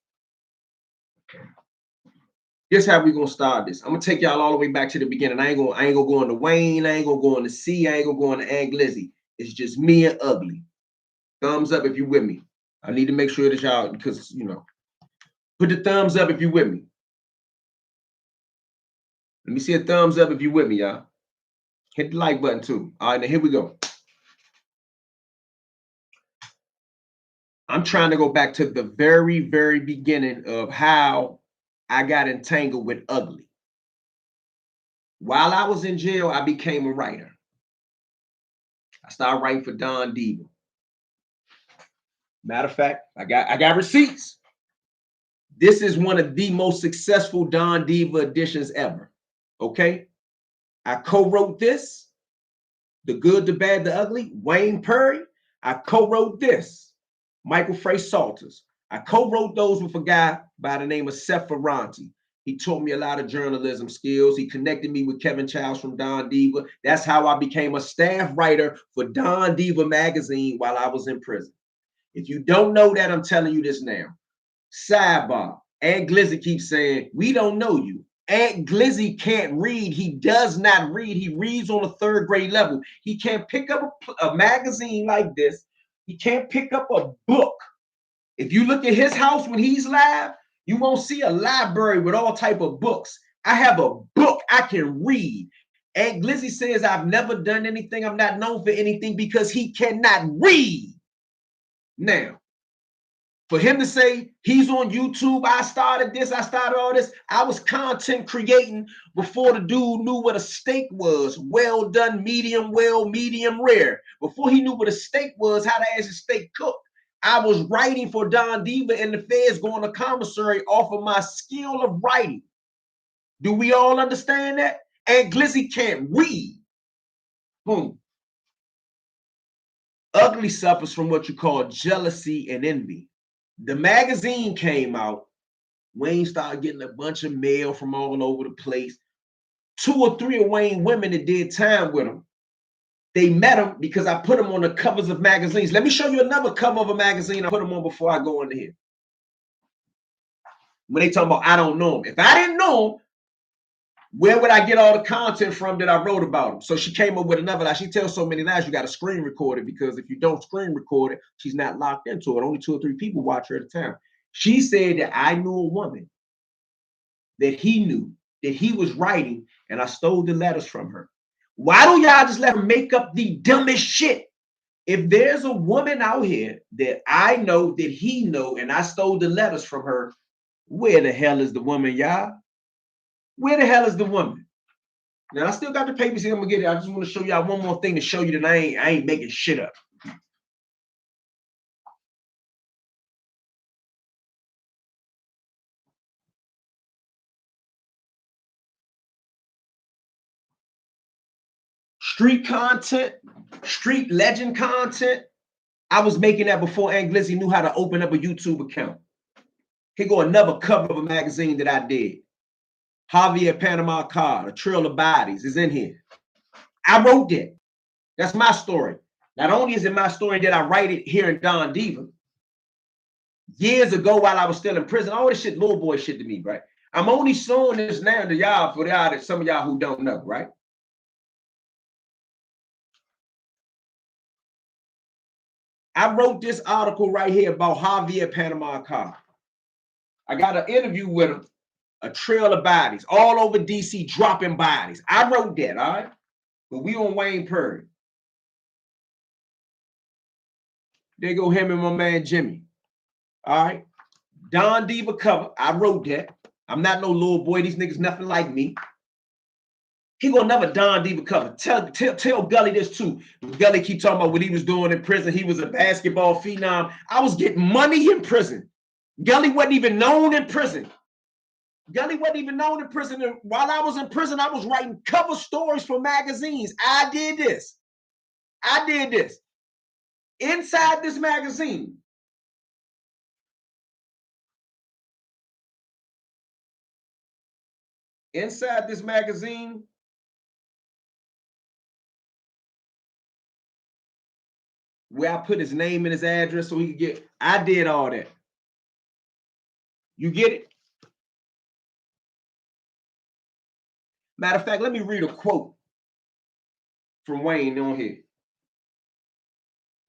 here's how we gonna start this. I'm gonna take y'all all the way back to the beginning. I ain't gonna go into Wayne. I ain't gonna go into C. I ain't gonna go into Ant Glizzy. It's just me and Ugly. Thumbs up if you with me. I need to make sure that y'all, because put the thumbs up if you with me. Let me see a thumbs up if you with me, y'all. Hit the like button too. All right, now here we go. I'm trying to go back to the very, very beginning of how I got entangled with Ugly. While I was in jail, I became a writer. I started writing for Don Diva. Matter of fact, I got receipts. This is one of the most successful Don Diva editions ever. Okay, I co-wrote this, The Good, the Bad, the Ugly. Wayne Perry. I co-wrote this, Michael Frey Salters. I co-wrote those with a guy by the name of Seth Ferranti. He taught me a lot of journalism skills. He connected me with Kevin Childs from Don Diva. That's how I became a staff writer for Don Diva magazine while I was in prison. If you don't know that, I'm telling you this now. Sidebar. Ant Glizzy keeps saying, we don't know you. Ant Glizzy can't read. He does not read. He reads on a 3rd grade level. He can't pick up a magazine like this. He can't pick up a book. If you look at his house when he's live, you won't see a library with all type of books. I have a book I can read. Ant Glizzy says I've never done anything. I'm not known for anything because he cannot read. Now, for him to say he's on YouTube, I started this, I started all this. I was content creating before the dude knew what a steak was. Well done, medium well, medium rare. Before he knew what a steak was, how to have a steak cooked. I was writing for Don Diva and the feds going to commissary off of my skill of writing. Do we all understand that? And Glizzy can't read. Boom. Ugly suffers from what you call jealousy and envy. The magazine came out. Wayne started getting a bunch of mail from all over the place. 2 or 3 of Wayne women that did time with him, they met him because I put him on the covers of magazines. Let me show you another cover of a magazine I put him on before I go into here. When they talk about I don't know him. If I didn't know him, where would I get all the content from that I wrote about him? So she came up with another lie. She tells so many lies, you got to screen record it, because if you don't screen record it, she's not locked into it. Only 2 or 3 people watch her at a time. She said that I knew a woman that he knew that he was writing, and I stole the letters from her. Why don't y'all just let her make up the dumbest shit? If there's a woman out here that I know that he know and I stole the letters from her, where the hell is the woman, y'all? Where the hell is the woman? Now I still got the papers here. I'm gonna get it. I just want to show y'all one more thing to show you that I ain't making shit up. Street content, street legend content. I was making that before Ant Glizzy knew how to open up a YouTube account. Here go another cover of a magazine that I did. Javier Panama Card, A Trail of Bodies is in here. I wrote that. That's my story. Not only is it my story that I write it here in Don Diva, years ago while I was still in prison, all this shit, little boy shit to me, right? I'm only showing this now to y'all for y'all, some of y'all who don't know, right? I wrote this article right here about Javier Panama Card. I got an interview with him, a trail of bodies, all over DC, dropping bodies. I wrote that, all right? But we on Wayne Perry. There go him and my man Jimmy. All right. Don Diva cover. I wrote that. I'm not no little boy. These niggas nothing like me. He gonna never Don Diva cover. Tell Gully this too. Gully keep talking about what he was doing in prison. He was a basketball phenom. I was getting money in prison. Gully wasn't even known in prison. Gully wasn't even known in prison. And while I was in prison, I was writing cover stories for magazines. I did this. Inside this magazine. Inside this magazine, where I put his name and his address so he could get, I did all that. You get it? Matter of fact, let me read a quote from Wayne on here.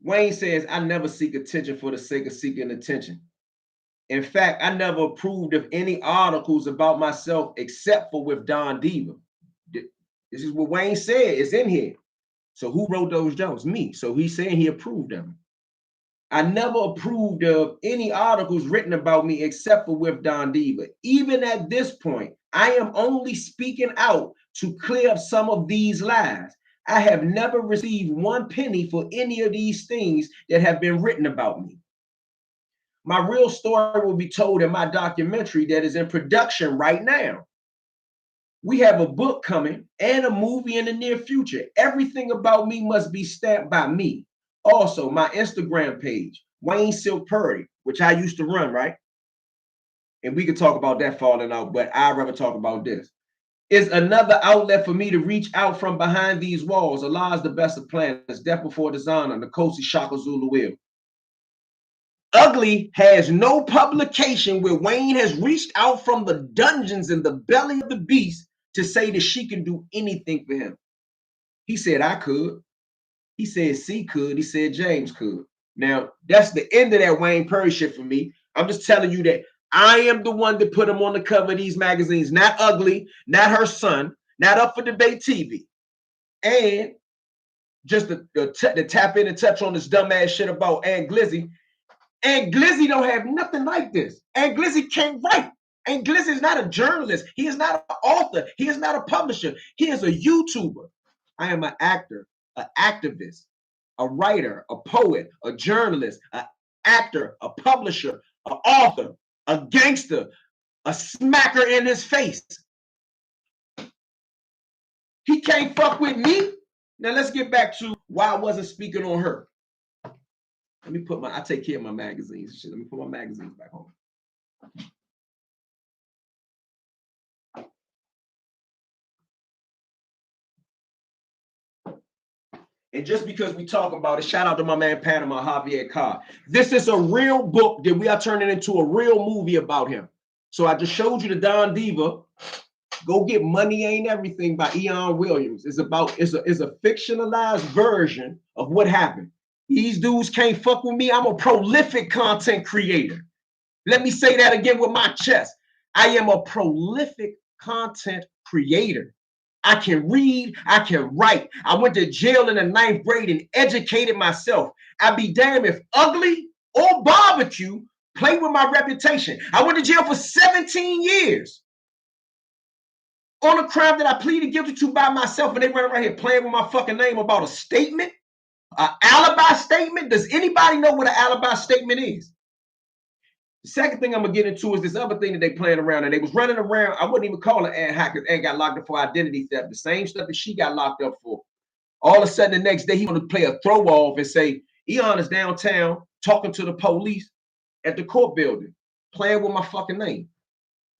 Wayne says, I never seek attention for the sake of seeking attention. In fact, I never approved of any articles about myself except for with Don Diva. This is what Wayne said. It's in here. So who wrote those jokes? Me. So he's saying he approved them. I never approved of any articles written about me except for with Don Diva. Even at this point, I am only speaking out to clear up some of these lies. I have never received 1 penny for any of these things that have been written about me. My real story will be told in my documentary that is in production right now. We have a book coming and a movie in the near future. Everything about me must be stamped by me. Also, my Instagram page, Wayne Silk Purdy, which I used to run, right? And we could talk about that falling out, but I'd rather talk about this. Is another outlet for me to reach out from behind these walls. Allah is the best of planners, death before dishonor, Nkosi Shaka Zulu will. Ugly has no publication where Wayne has reached out from the dungeons in the belly of the beast to say that she can do anything for him. He said I could. He said C could. He said James could. Now, that's the end of that Wayne Perry shit for me. I'm just telling you that I am the one that put him on the cover of these magazines, not Ugly, not her son, not Up for Debate TV. And just to tap in and touch on this dumbass shit about Ant Glizzy. Ant Glizzy don't have nothing like this. Ant Glizzy can't write. Ant Glizzy is not a journalist. He is not an author. He is not a publisher. He is a YouTuber. I am an actor, an activist, a writer, a poet, a journalist, an actor, a publisher, an author, a gangster, a smacker in his face. He can't fuck with me. Now let's get back to why I wasn't speaking on her. Let me put I take care of my magazines and shit. Let me put my magazines back home. And just because we talk about it, shout out to my man Panama Javier Carr. This is a real book that we are turning into a real movie about him. So I just showed you the Don Diva. Go get Money Ain't Everything by Eon Williams. It's a fictionalized version of what happened. These dudes can't fuck with me. I'm a prolific content creator. Let me say that again with my chest. I am a prolific content creator. I can read, I can write. I went to jail in the 9th grade and educated myself. I'd be damned if ugly or barbecue play with my reputation. I went to jail for 17 years on a crime that I pleaded guilty to by myself, and they run around here playing with my fucking name about a statement, an alibi statement. Does anybody know what an alibi statement is? The second thing I'm gonna get into is this other thing that they playing around, and they was running around. I wouldn't even call it Ant hackers. Ant got locked up for identity theft, the same stuff that she got locked up for. All of a sudden, the next day, he want to play a throw off and say Eon is downtown talking to the police at the court building, playing with my fucking name.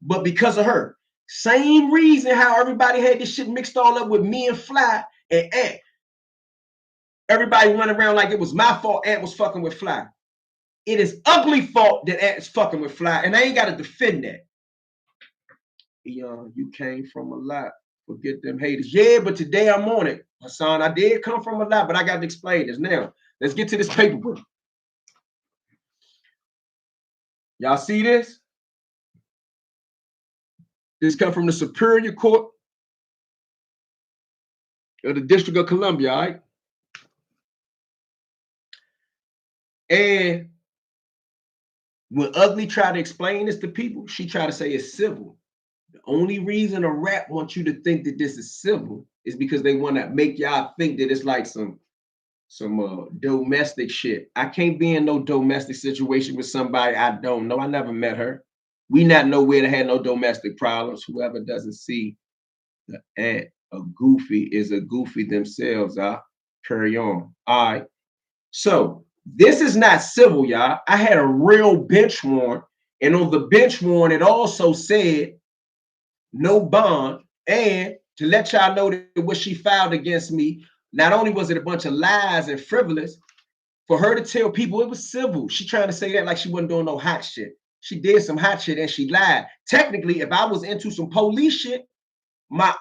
But because of her, same reason how everybody had this shit mixed all up with me and Fly and Ant. Everybody running around like it was my fault Ant was fucking with Fly. It is ugly fault that Ant is fucking with Fly, and I ain't got to defend that. Eon, you came from a lot. Forget them haters. Yeah, but today I'm on it. Hassan, I did come from a lot, but I got to explain this now. Let's get to this paperwork. Y'all see this? This come from the Superior Court of the District of Columbia, all right? And when Ugly tried to explain this to people, she tried to say it's civil. The only reason a rap wants you to think that this is civil is because they want to make y'all think that it's like some domestic shit. I can't be in no domestic situation with somebody I don't know. I never met her. We not nowhere to have no domestic problems. Whoever doesn't see the Ant a goofy is a goofy themselves. Carry on. All right. So this is not civil, y'all. I had a real bench warrant, and on the bench warrant, it also said no bond. And to let y'all know that what she filed against me, not only was it a bunch of lies and frivolous, for her to tell people it was civil. She trying to say that like she wasn't doing no hot shit. She did some hot shit and she lied. Technically, if I was into some police shit, my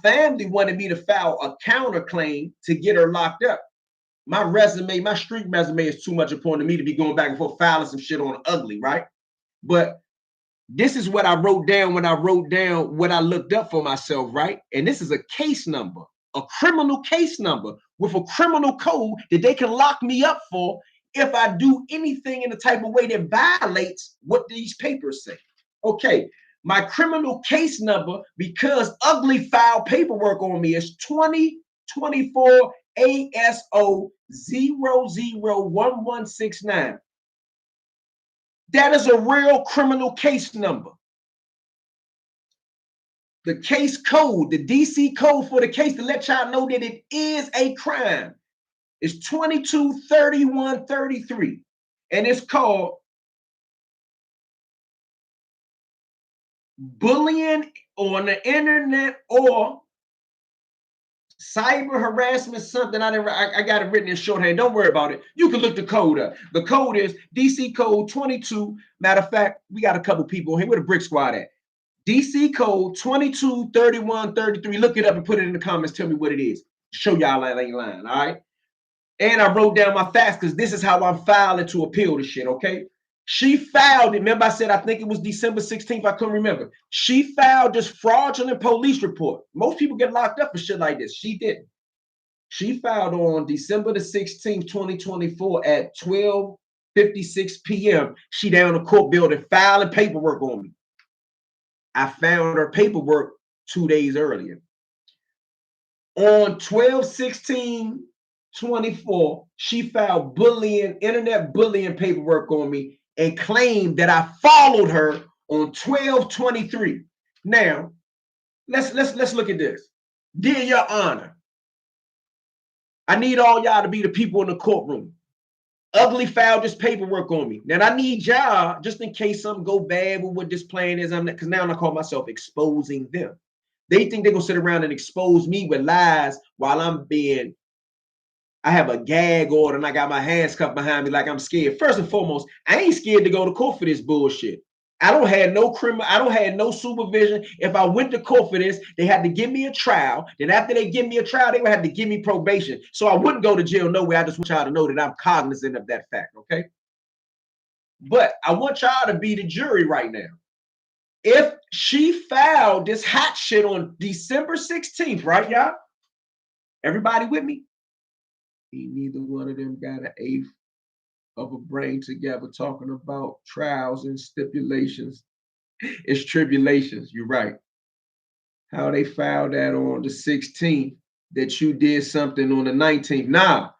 family wanted me to file a counterclaim to get her locked up. My resume, my street resume is too much important to me to be going back and forth filing some shit on Ugly, right? But this is what I wrote down when I wrote down what I looked up for myself, right? And this is a case number, a criminal case number with a criminal code that they can lock me up for if I do anything in the type of way that violates what these papers say. Okay, my criminal case number, because Ugly filed paperwork on me, is 2024 ASO 001169. That is a real criminal case number. The case code, the DC code for the case to let y'all know that it is a crime, is 223133. And it's called bullying on the internet or cyber harassment, something I got it written in shorthand. Don't worry about it. You can look the code up. The code is DC code 22. Matter of fact, we got a couple people here. Where the Brick Squad at? DC code 223133. Look it up and put it in the comments. Tell me what it is. Show y'all I ain't lying. All right. And I wrote down my facts because this is how I'm filing to appeal this shit. Okay. She filed it. Remember, I said I think it was December 16th. I couldn't remember. She filed this fraudulent police report. Most people get locked up for shit like this. She didn't. She filed on December the 16th, 2024 at 12:56 p.m. She down the court building filing paperwork on me. I found her paperwork 2 days earlier. On 12/16/24, she filed internet bullying paperwork on me and claimed that I followed her on 12/23. Now, let's look at this. Dear Your Honor, I need all y'all to be the people in the courtroom. Ugly filed this paperwork on me. Now I need y'all, just in case something go bad with what this plan is, because now I call myself exposing them. They think they're gonna sit around and expose me with lies while I'm being I have a gag order and I got my hands cuffed behind me like I'm scared. First and foremost, I ain't scared to go to court for this bullshit. I don't have no criminal, I don't have no supervision. If I went to court for this, they had to give me a trial. Then after they give me a trial, they would have to give me probation. So I wouldn't go to jail no way. I just want y'all to know that I'm cognizant of that fact, okay? But I want y'all to be the jury right now. If she filed this hot shit on December 16th, right, y'all? Everybody with me? Neither one of them got an eighth of a brain together talking about trials and stipulations. It's tribulations. You're right. How they filed that on the 16th that you did something on the 19th. Nah,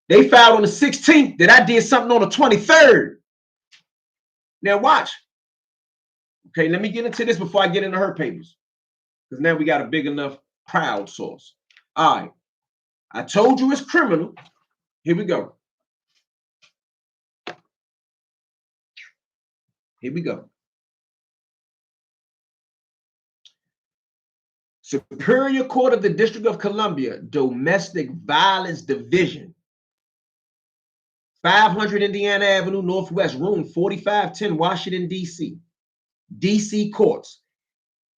they filed on the 16th that I did something on the 23rd. Now watch. Okay, let me get into this before I get into her papers. Because now we got a big enough crowd source. All right. I told you it's criminal. Here we go. Here we go. Superior Court of the District of Columbia, Domestic Violence Division, 500 Indiana Avenue Northwest, room 4510, Washington, D.C. D.C. Courts.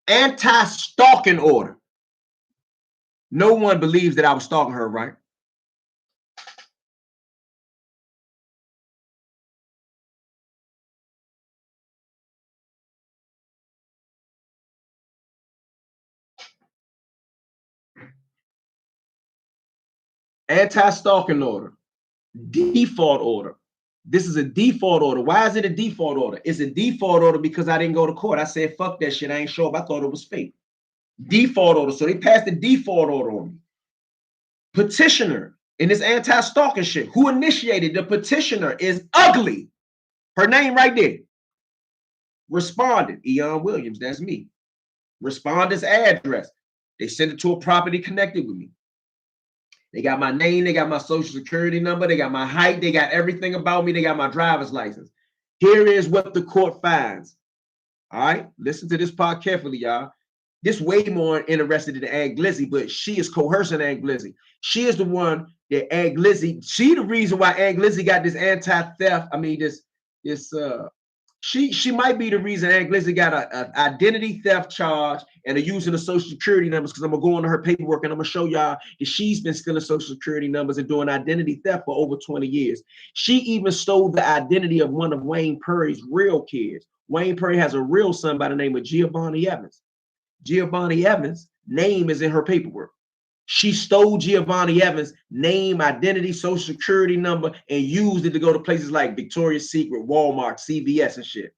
Anti-stalking order. No one believes that I was stalking her, right? Anti-stalking order. Default order. This is a default order. Why is it a default order? It's a default order because I didn't go to court. I said, fuck that shit. I ain't show up. I thought it was fake. Default order. So they passed the default order on me. Petitioner in this anti-stalking shit. Who initiated the petitioner is ugly. Her name right there. Responded, Eon Williams. That's me. Respondent's address. They sent it to a property connected with me. They got my name, they got my social security number, they got my height, they got everything about me, they got my driver's license. Here is what the court finds. All right, listen to this part carefully, y'all. This way more interested in Ant Glizzy, but she is coercing Ant Glizzy. She is the one that Ant Glizzy, she the reason why Ant Glizzy got this anti-theft, she might be the reason Ant Glizzy got an identity theft charge and a using of social security numbers, because I'm gonna go into her paperwork and I'm gonna show y'all that she's been stealing social security numbers and doing identity theft for over 20 years. She even stole the identity of one of Wayne Perry's real kids. Wayne Perry has a real son by the name of Giovanni Evans. Giovanni Evans' name is in her paperwork. She stole Giovanni Evans' name, identity, social security number, and used it to go to places like Victoria's Secret, Walmart, CVS, and shit.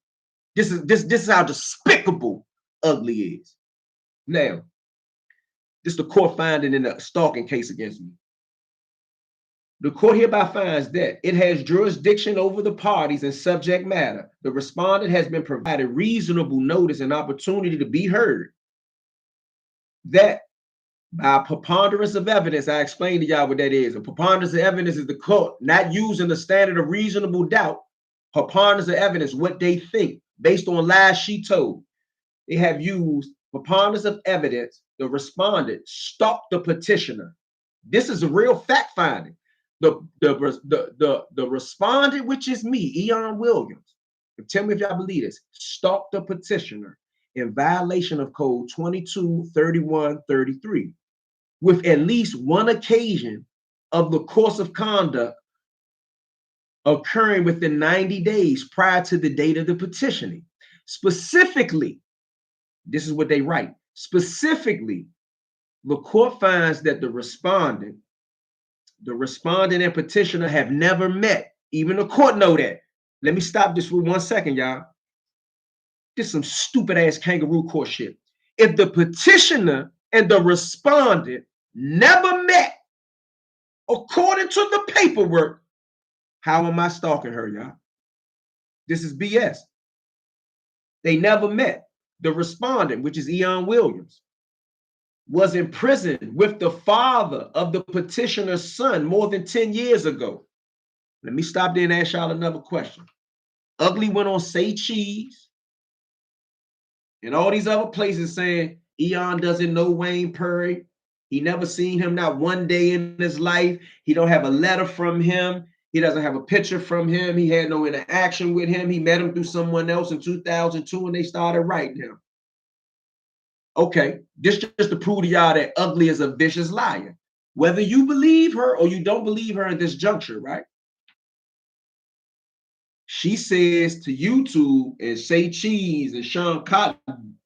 This is how despicable ugly is. Now, this is the court finding in the stalking case against me. The court hereby finds that it has jurisdiction over the parties and subject matter. The respondent has been provided reasonable notice and opportunity to be heard. That by preponderance of evidence, I explained to y'all what that is. A preponderance of evidence is the court not using the standard of reasonable doubt. Preponderance of evidence, what they think, based on lies she told. They have used preponderance of evidence. The respondent stalked the petitioner. This is a real fact finding. The respondent, which is me, Eon Williams, tell me if y'all believe this, stalked the petitioner in violation of Code 223133. With at least one occasion of the course of conduct occurring within 90 days prior to the date of the petitioning. Specifically, this is what they write. Specifically, the court finds that the respondent and petitioner have never met. Even the court know that. Let me stop this for 1 second, y'all. This is some stupid ass kangaroo court shit. If the petitioner and the respondent never met, according to the paperwork, how am I stalking her, y'all? This is BS. They never met. The respondent, which is Eon Williams, was in prison with the father of the petitioner's son more than 10 years ago. Let me stop there and ask y'all another question. Ugly went on Say Cheese and all these other places saying Eon doesn't know Wayne Perry. He never seen him not one day in his life. He don't have a letter from him. He doesn't have a picture from him. He had no interaction with him. He met him through someone else in 2002 and they started writing him. Okay, this just to prove to y'all that Ugly is a vicious liar. Whether you believe her or you don't believe her at this juncture, right? She says to YouTube and Say Cheese and Sean Cotton